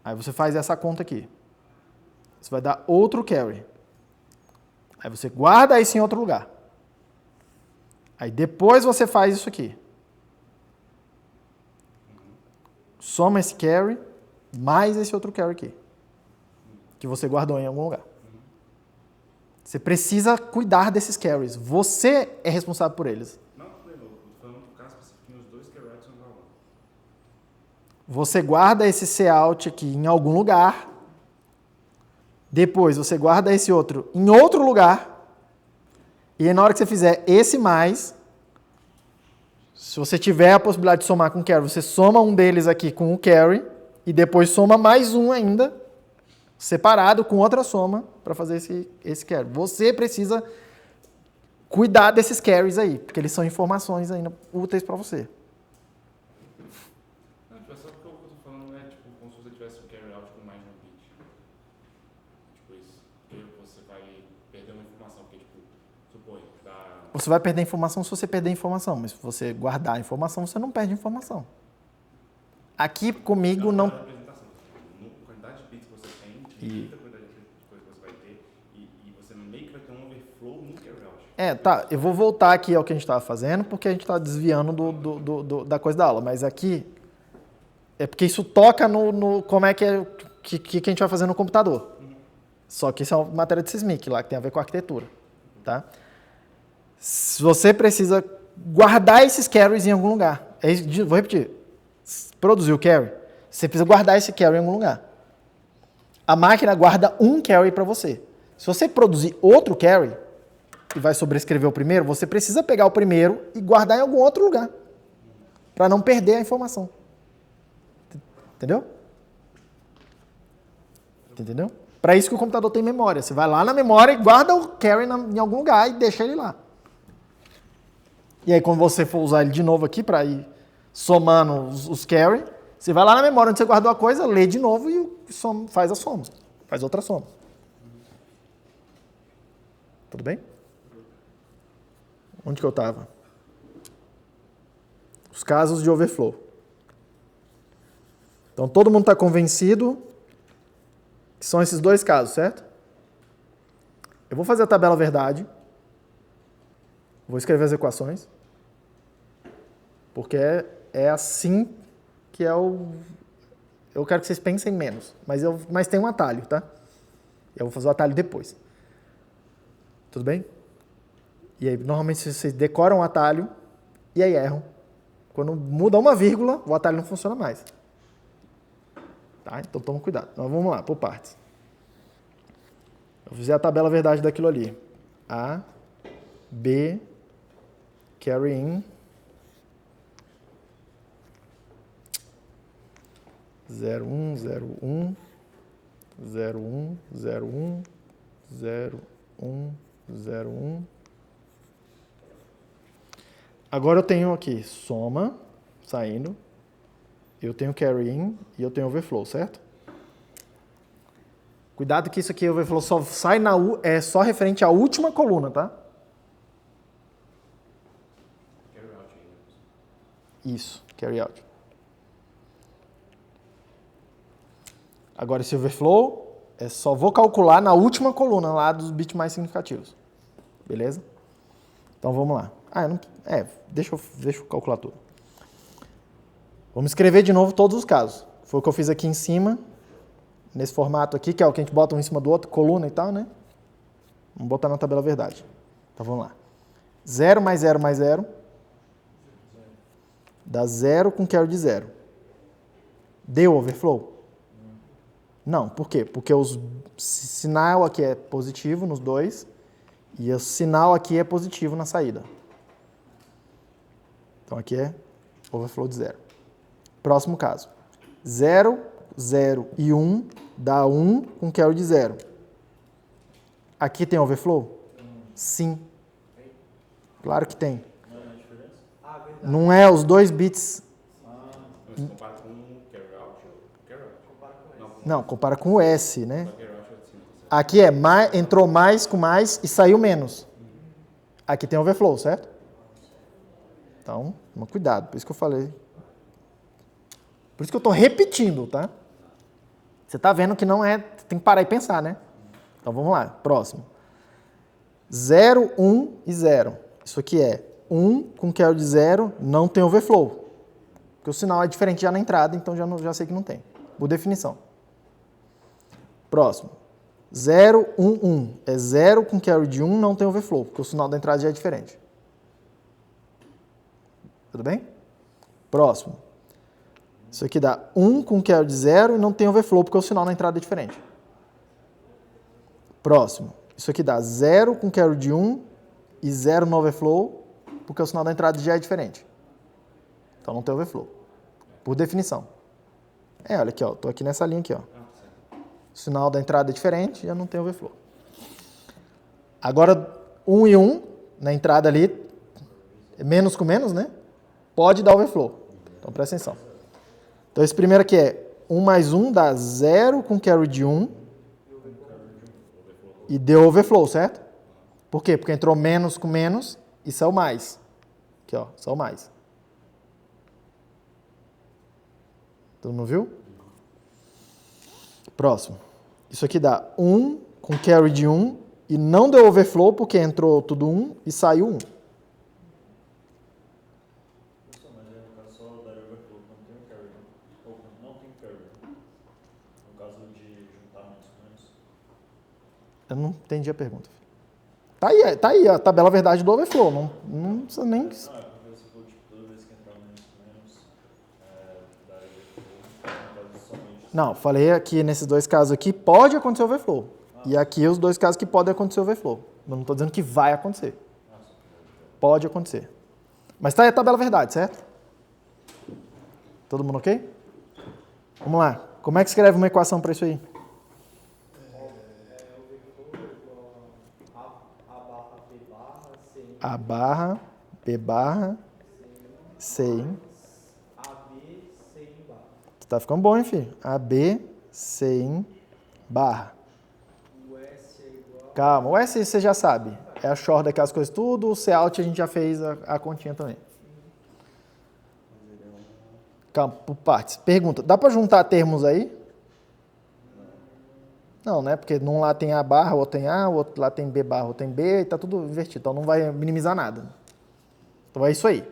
Speaker 1: Aí você faz essa conta aqui. Isso vai dar outro carry. Aí você guarda isso em outro lugar. Aí depois você faz isso aqui. Soma esse carry mais esse outro carry aqui. Que você guardou em algum lugar. Você precisa cuidar desses carries. Você é responsável por eles.
Speaker 7: não, eu tô falando pro caso específico, os dois carry outs são igual.
Speaker 1: Você guarda esse cout aqui em algum lugar. Depois você guarda esse outro em outro lugar. E aí, na hora que você fizer esse mais, se você tiver a possibilidade de somar com o carry, você soma um deles aqui com o carry e depois soma mais um ainda, separado com outra soma, para fazer esse carry. Você precisa cuidar desses carries aí, porque eles são informações ainda úteis para você.
Speaker 7: Não, tipo, é só porque o que eu tô falando é tipo, como se você tivesse um carry out com mais de um bit. Tipo isso. Porque você vai perder uma informação, porque tipo, supõe, dá...
Speaker 1: Você vai perder informação se você perder informação, mas se você guardar a informação, você não perde informação. Aqui comigo não...
Speaker 7: representação. A quantidade de bits que você tem, muita quantidade de coisa que você vai ter, e você meio que vai ter um overflow no carry out.
Speaker 1: Tá, eu vou voltar aqui ao que a gente estava fazendo, porque a gente está desviando da coisa da aula, mas aqui é porque isso toca no como é que a gente vai fazer no computador. Só que isso é uma matéria de SysMic lá, que tem a ver com a arquitetura, tá? Se você precisa guardar esses carries em algum lugar. Vou repetir. Produzir o carry, você precisa guardar esse carry em algum lugar. A máquina guarda um carry para você. Se você produzir outro carry, e vai sobrescrever o primeiro, você precisa pegar o primeiro e guardar em algum outro lugar. Para não perder a informação. Entendeu? Entendeu? Para isso que o computador tem memória. Você vai lá na memória e guarda o carry em algum lugar e deixa ele lá. E aí, quando você for usar ele de novo aqui para ir somando os carry, você vai lá na memória onde você guardou a coisa, lê de novo e faz a soma. Faz outra soma. Tudo bem? Onde que eu estava? Os casos de overflow. Então, todo mundo está convencido que são esses dois casos, certo? Eu vou fazer a tabela verdade. Vou escrever as equações. Porque é assim que é o... Eu quero que vocês pensem menos. Mas tem um atalho, tá? Eu vou fazer o atalho depois. Tudo bem? E aí, normalmente, vocês decoram o atalho e aí erram. Quando muda uma vírgula, o atalho não funciona mais. Tá? Então, toma cuidado. Então, vamos lá, por partes. Eu fiz a tabela verdade daquilo ali. A, B, carry in, 0, 1, 0, 1, 0, 1, 0, 1, 0, 1, 0, 1. Agora eu tenho aqui soma, saindo, eu tenho carry in e eu tenho overflow, certo? Cuidado que isso aqui, o overflow só sai é só referente à última coluna, tá?
Speaker 7: Carry out aí.
Speaker 1: Isso, carry out. Agora esse overflow só vou calcular na última coluna lá dos bits mais significativos. Beleza? Então vamos lá. Deixa eu calcular tudo. Vamos escrever de novo todos os casos. Foi o que eu fiz aqui em cima, nesse formato aqui, que é o que a gente bota um em cima do outro, coluna e tal, né? Vamos botar na tabela verdade. Então vamos lá. 0 mais 0 mais 0 dá 0 com carry de 0. Deu overflow? Não, por quê? Porque o sinal aqui é positivo nos dois e o sinal aqui é positivo na saída. Então aqui é overflow de 0. Próximo caso. 0, 0 e 1 dá 1 com carry de 0. Aqui tem overflow? Sim. Claro que tem. Não é os dois bits.
Speaker 7: Você compara com o carry out ou carry out?
Speaker 1: Não, compara com o S, né?
Speaker 7: O carry out é assim, tá certo?
Speaker 1: Aqui entrou mais com mais e saiu menos. Aqui tem overflow, certo? Então, toma cuidado. Por isso que eu falei. Por isso que eu estou repetindo, tá? Você está vendo que não é... Tem que parar e pensar, né? Então, vamos lá. Próximo. 0, 1 e 0. Isso aqui é 1 com carry de 0, não tem overflow. Porque o sinal é diferente já na entrada, então já sei que não tem. Por definição. Próximo. 0, 1, 1. É 0 com carry de 1, não tem overflow, porque o sinal da entrada já é diferente. Tudo bem? Próximo. Isso aqui dá 1 com carry de 0 e não tem overflow, porque o sinal na entrada é diferente. Próximo. Isso aqui dá 0 com carry de 1 e 0 no overflow, porque o sinal da entrada já é diferente. Então não tem overflow. Por definição. Olha aqui, ó. Tô aqui nessa linha aqui, ó. O sinal da entrada é diferente, já não tem overflow. Agora, 1 e 1, na entrada ali, menos com menos, né? Pode dar overflow. Então presta atenção. Então esse primeiro aqui é 1 mais 1 dá 0 com carry de 1 e deu overflow, certo? Por quê? Porque entrou menos com menos e saiu mais. Aqui, ó, saiu mais. Todo mundo viu? Próximo. Isso aqui dá 1 com carry de 1 e não deu overflow porque entrou tudo 1 e saiu 1.
Speaker 2: Mas aí no caso só dar overflow quando tem um carry, ou quando não tem carry. No caso de juntar menos com menos.
Speaker 1: Eu não entendi a pergunta. Tá aí a tabela verdade do overflow. Não precisa nem...
Speaker 2: Não, é porque você falou, tipo, toda vez que entrar menos com menos, dar overflow, no caso somente.
Speaker 1: Não, falei aqui nesses dois casos aqui, pode acontecer overflow. E aqui os dois casos que podem acontecer overflow. Eu não estou dizendo que vai acontecer. Pode acontecer. Mas tá aí a tabela verdade, certo? Todo mundo ok? Vamos lá. Como é que escreve uma equação para isso aí? A barra, B barra, C em.
Speaker 4: AB, C em barra.
Speaker 1: Tá ficando bom, hein, filho? AB, C em barra.
Speaker 4: O S é igual.
Speaker 1: Calma, o S você já sabe. É a short daquelas coisas tudo, o C out a gente já fez a continha também. Calma, por partes. Pergunta, dá para juntar termos aí? Não, né? Porque num lá tem A barra, o outro tem A, o outro lá tem B barra, o outro tem B, e tá tudo invertido. Então não vai minimizar nada. Então é isso aí.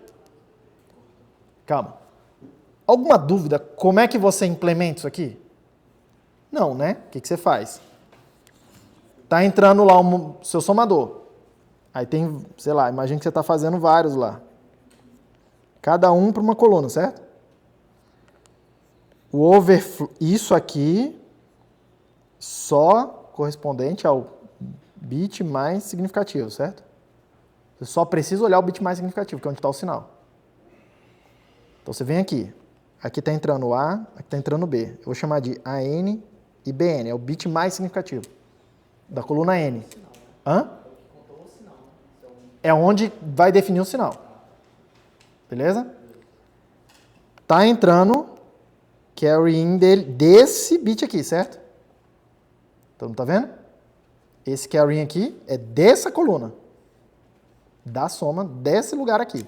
Speaker 1: Calma. Alguma dúvida? Como é que você implementa isso aqui? Não, né? O que você faz? Tá entrando lá o seu somador. Aí tem, sei lá, imagina que você está fazendo vários lá. Cada um para uma coluna, certo? O overflow, isso aqui só correspondente ao bit mais significativo, certo? Você só precisa olhar o bit mais significativo, que é onde está o sinal. Então você vem aqui. Aqui está entrando A, aqui está entrando B. Eu vou chamar de AN e BN. É o bit mais significativo da coluna N. Hã? É onde vai definir o sinal. Beleza? Tá entrando carry in desse bit aqui, certo? Todo mundo tá vendo? Esse carry aqui é dessa coluna. Da soma desse lugar aqui.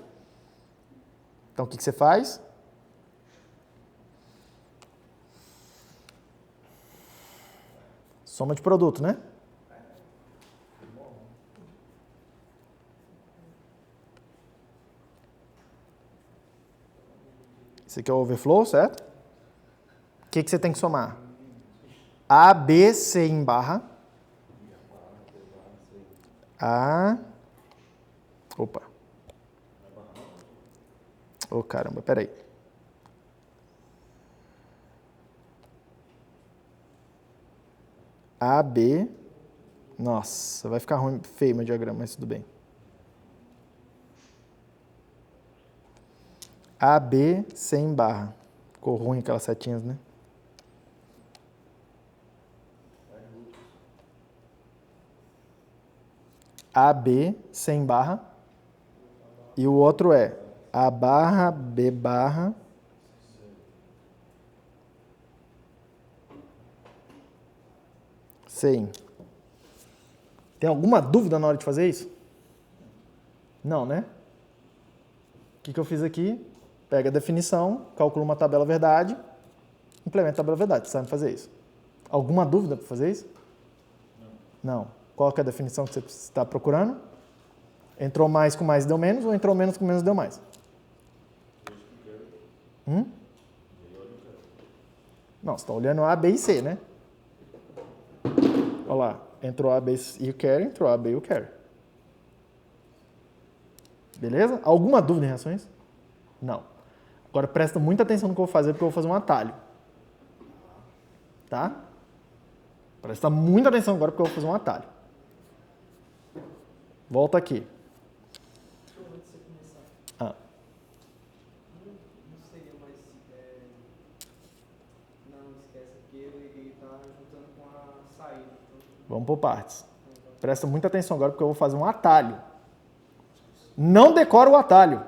Speaker 1: Então, o que você faz? Soma de produto, né? Esse aqui é o overflow, certo? O que você tem que somar? A, B, C em barra. A. Opa. Ô, caramba, peraí. A, B. Nossa, vai ficar ruim, feio meu diagrama, mas tudo bem. A, B, C em barra. Ficou ruim aquelas setinhas, né? A, B, C em barra. E o outro é A barra, B barra. C. Tem alguma dúvida na hora de fazer isso? Não, né? O que eu fiz aqui? Pega a definição, calcula uma tabela verdade, implementa a tabela verdade. Você sabe fazer isso? Alguma dúvida para fazer isso? Não. Qual que é a definição que você está procurando? Entrou mais com mais deu menos ou entrou menos com menos deu mais? Não, você está olhando A, B e C, né? Olha lá, entrou A, B e o carry, entrou A, B e o carry. Beleza? Alguma dúvida em relação a isso? Não. Agora presta muita atenção no que eu vou fazer, porque eu vou fazer um atalho. Tá? Presta muita atenção agora, porque eu vou fazer um atalho. Volta aqui.
Speaker 4: Deixa eu antes de você começar.
Speaker 1: Ah.
Speaker 4: Não seria mais. Não, esquece, porque ele está juntando com a saída.
Speaker 1: Vamos por partes. Presta muita atenção agora, porque eu vou fazer um atalho. Não decora o atalho.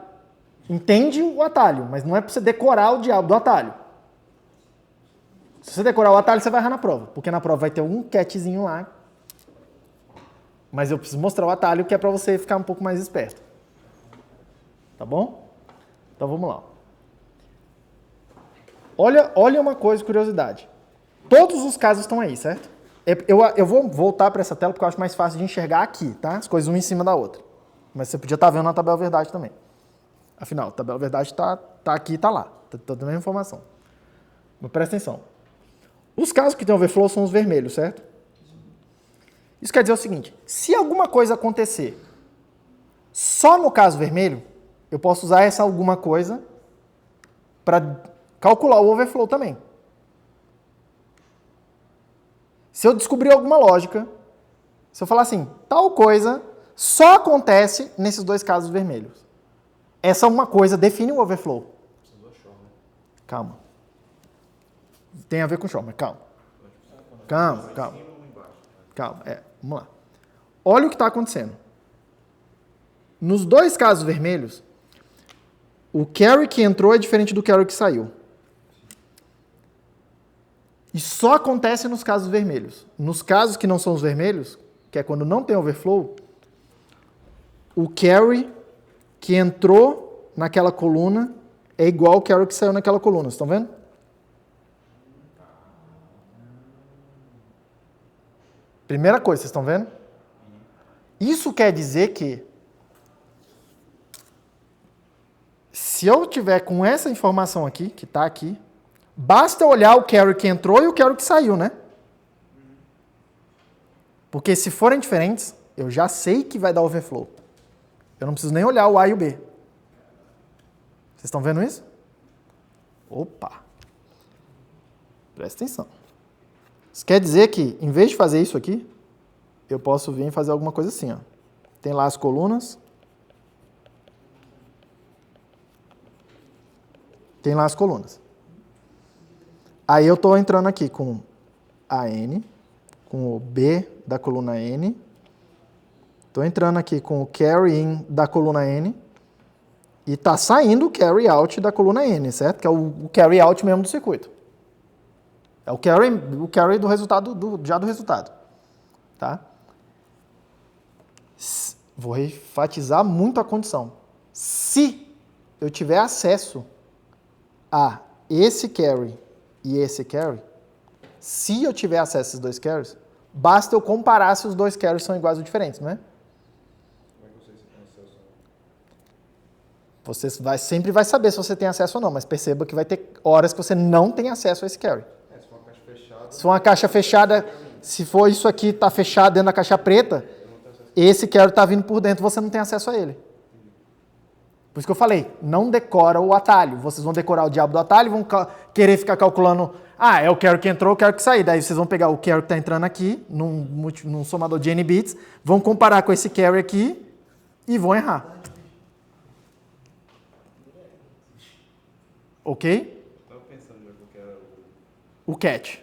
Speaker 1: Entende o atalho, mas não é para você decorar o diabo do atalho. Se você decorar o atalho, você vai errar na prova, porque na prova vai ter um catzinho lá. Mas eu preciso mostrar o atalho, que é para você ficar um pouco mais esperto. Tá bom? Então vamos lá. Olha uma coisa, curiosidade. Todos os casos estão aí, certo? Eu vou voltar para essa tela porque eu acho mais fácil de enxergar aqui, tá? As coisas uma em cima da outra. Mas você podia estar vendo na tabela verdade também. Afinal, a tabela verdade está aqui e está lá. Está toda a mesma informação. Mas presta atenção. Os casos que tem overflow são os vermelhos, certo? Isso quer dizer o seguinte, se alguma coisa acontecer só no caso vermelho, eu posso usar essa alguma coisa para calcular o overflow também. Se eu descobrir alguma lógica, se eu falar assim, tal coisa só acontece nesses dois casos vermelhos. Essa uma coisa define o overflow. Calma. Tem a ver com show, mas calma. Calma, vamos lá. Olha o que está acontecendo. Nos dois casos vermelhos, o carry que entrou é diferente do carry que saiu. E só acontece nos casos vermelhos. Nos casos que não são os vermelhos, que é quando não tem overflow, o carry que entrou naquela coluna é igual ao carry que saiu naquela coluna. Vocês estão vendo? Primeira coisa, vocês estão vendo? Isso quer dizer que se eu tiver com essa informação aqui, que está aqui, basta olhar o carry que entrou e o carry que saiu, né? Porque se forem diferentes, eu já sei que vai dar overflow. Eu não preciso nem olhar o A e o B. Vocês estão vendo isso? Opa! Presta atenção. Isso quer dizer que, em vez de fazer isso aqui, eu posso vir e fazer alguma coisa assim, ó. Tem lá as colunas. Tem lá as colunas. Aí eu estou entrando aqui com a N, com o B da coluna N. Estou entrando aqui com o carry in da coluna N. E está saindo o carry out da coluna N, certo? Que é o carry out mesmo do circuito. É o carry do resultado, já do resultado. Tá? Vou enfatizar muito a condição. Se eu tiver acesso a esse carry e esse carry, se eu tiver acesso a esses dois carries, basta eu comparar se os dois carries são iguais ou diferentes, não é?
Speaker 6: Como é que eu sei se tem acesso ou
Speaker 1: Você
Speaker 6: não?
Speaker 1: sempre vai saber se você tem acesso ou não, mas perceba que vai ter horas que você não tem acesso a esse carry.
Speaker 6: Se for uma caixa fechada.
Speaker 1: Se for uma caixa fechada, se for isso aqui, está fechado dentro da caixa preta, esse carry está vindo por dentro, você não tem acesso a ele. Por isso que eu falei, não decora o atalho. Vocês vão decorar o diabo do atalho, vão querer ficar calculando, é o carry que entrou, o carry que saiu. Daí vocês vão pegar o carry que está entrando aqui, num somador de N bits, vão comparar com esse carry aqui e vão errar. Ok?
Speaker 6: Estava pensando já que era
Speaker 1: O catch.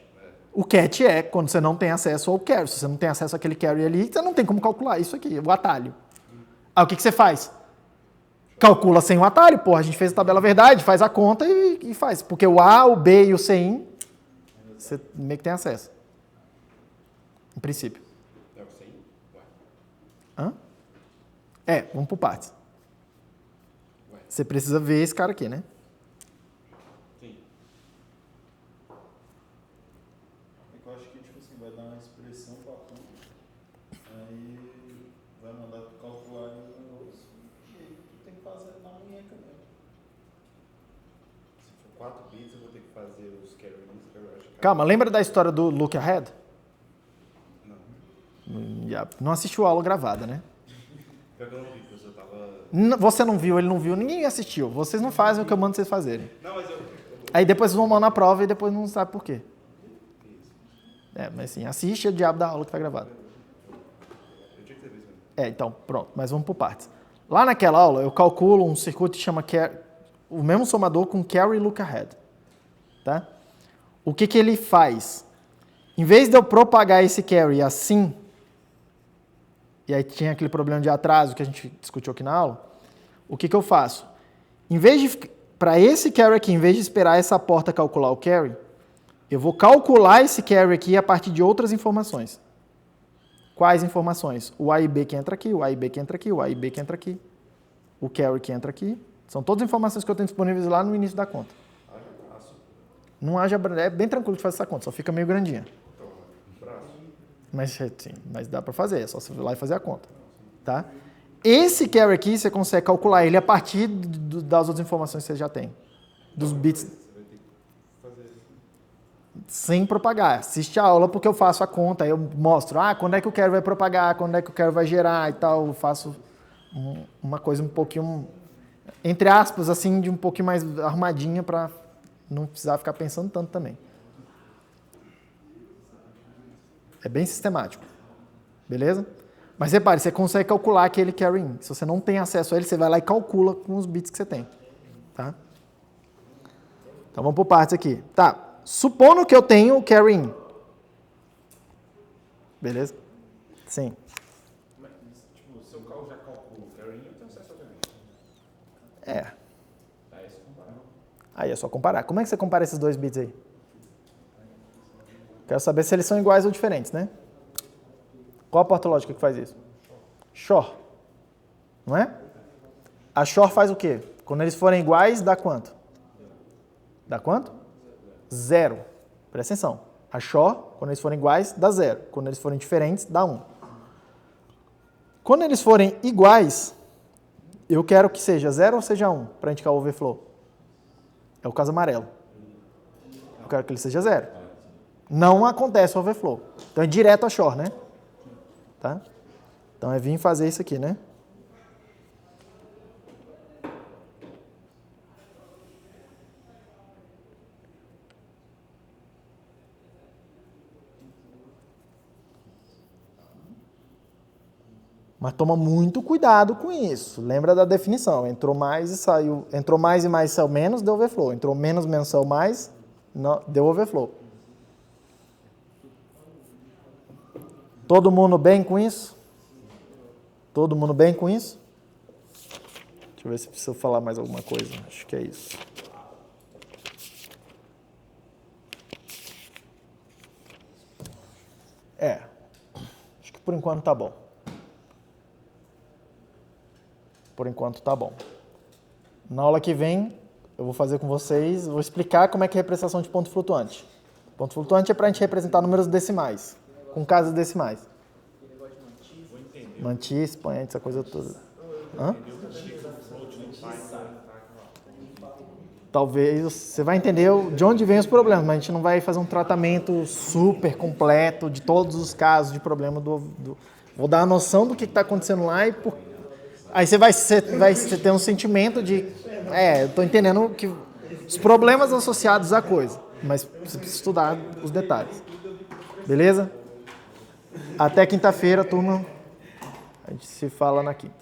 Speaker 1: O catch é quando você não tem acesso ao carry. Se você não tem acesso àquele carry ali, você não tem como calcular isso aqui, o atalho. Aí o que você faz? Calcula sem o atalho, porra. A gente fez a tabela verdade, faz a conta e faz. Porque o A, o B e o CIN, você meio que tem acesso. Em princípio.
Speaker 7: É o 100? Ué.
Speaker 1: Hã? Vamos por partes.
Speaker 7: Ué.
Speaker 1: Você precisa ver esse cara aqui, né?
Speaker 7: Sim.
Speaker 2: É que eu acho que, tipo assim, vai dar uma expressão pra conta, aí vai mandar tu calcular aí o negócio, e aí tu tem que fazer na munheca mesmo.
Speaker 6: Se for 4 bits, eu vou ter que fazer os carry ins, carry out.
Speaker 1: Calma, lembra da história do look ahead?
Speaker 6: Não.
Speaker 1: Não assistiu a aula gravada, né?
Speaker 6: Pior que eu não vi, porque eu tava.
Speaker 1: Você não viu, ele não viu, ninguém assistiu. Vocês não fazem o que eu mando vocês fazerem.
Speaker 6: Não, mas eu.
Speaker 1: Aí depois vocês vão mandar na prova e depois não sabe por quê. Mas sim, assiste o diabo da aula que tá gravado.
Speaker 6: Eu tinha que ter visto mesmo.
Speaker 1: Então, pronto, mas vamos por partes. Lá naquela aula, eu calculo um circuito que chama o mesmo somador com carry look ahead. Tá? O que ele faz? Em vez de eu propagar esse carry assim, e aí tinha aquele problema de atraso que a gente discutiu aqui na aula, o que eu faço? Em vez de, para esse carry aqui, em vez de esperar essa porta calcular o carry, eu vou calcular esse carry aqui a partir de outras informações. Quais informações? O A e B que entra aqui, o A e B que entra aqui, o A e B que entra aqui, o carry que entra aqui. São todas informações que eu tenho disponíveis lá no início da conta. Não haja, é bem tranquilo de fazer essa conta, só fica meio grandinha. Mas sim, mas dá para fazer, é só você ir lá e fazer a conta. Tá? Esse carry aqui, você consegue calcular ele a partir das outras informações que você já tem. Dos bits. Sem propagar. Assiste a aula porque eu faço a conta, aí eu mostro, quando é que o carry vai propagar, quando é que o carry vai gerar e tal. Eu faço uma coisa um pouquinho, entre aspas, assim, de um pouquinho mais arrumadinha para não precisar ficar pensando tanto também. É bem sistemático. Beleza? Mas repare, você consegue calcular aquele carry in. Se você não tem acesso a ele, você vai lá e calcula com os bits que você tem. Tá? Então vamos por partes aqui. Tá. Supondo que eu tenho o carry in. Beleza? Sim.
Speaker 7: Mas, tipo, se eu já calculo o carry in, eu tenho acesso ao carry in.
Speaker 1: É.
Speaker 7: Aí é só comparar.
Speaker 1: Aí é só comparar. Como é que você compara esses dois bits aí? Quero saber se eles são iguais ou diferentes, né? Qual a porta lógica que faz isso? XOR. Não é? A XOR faz o quê? Quando eles forem iguais, dá quanto? Dá quanto? 0. Presta atenção. A XOR, quando eles forem iguais, dá 0. Quando eles forem diferentes, dá 1. Quando eles forem iguais, eu quero que seja 0 ou seja 1 para indicar o overflow. É o caso amarelo. Eu quero que ele seja 0. Não acontece o overflow. Então é direto a XOR, né? Tá? Então é vir fazer isso aqui, né? Mas toma muito cuidado com isso. Lembra da definição. Entrou mais e saiu. Entrou mais e mais saiu menos, deu overflow. Entrou menos, menos saiu mais, não, deu overflow. Todo mundo bem com isso? Todo mundo bem com isso? Deixa eu ver se preciso falar mais alguma coisa. Acho que é isso. por enquanto tá bom. Por enquanto tá bom. Na aula que vem, eu vou fazer com vocês, vou explicar como é que é a representação de ponto flutuante. Ponto flutuante é para a gente representar números decimais, com casas decimais. Mantis, expoente, essa coisa toda. Hã? Talvez você vai entender de onde vem os problemas, mas a gente não vai fazer um tratamento super completo de todos os casos de problema vou dar a noção do que está acontecendo lá e aí você vai ter um sentimento de eu estou entendendo que os problemas associados à coisa, mas você precisa estudar os detalhes. Beleza? Até quinta-feira, turma. A gente se fala na quinta.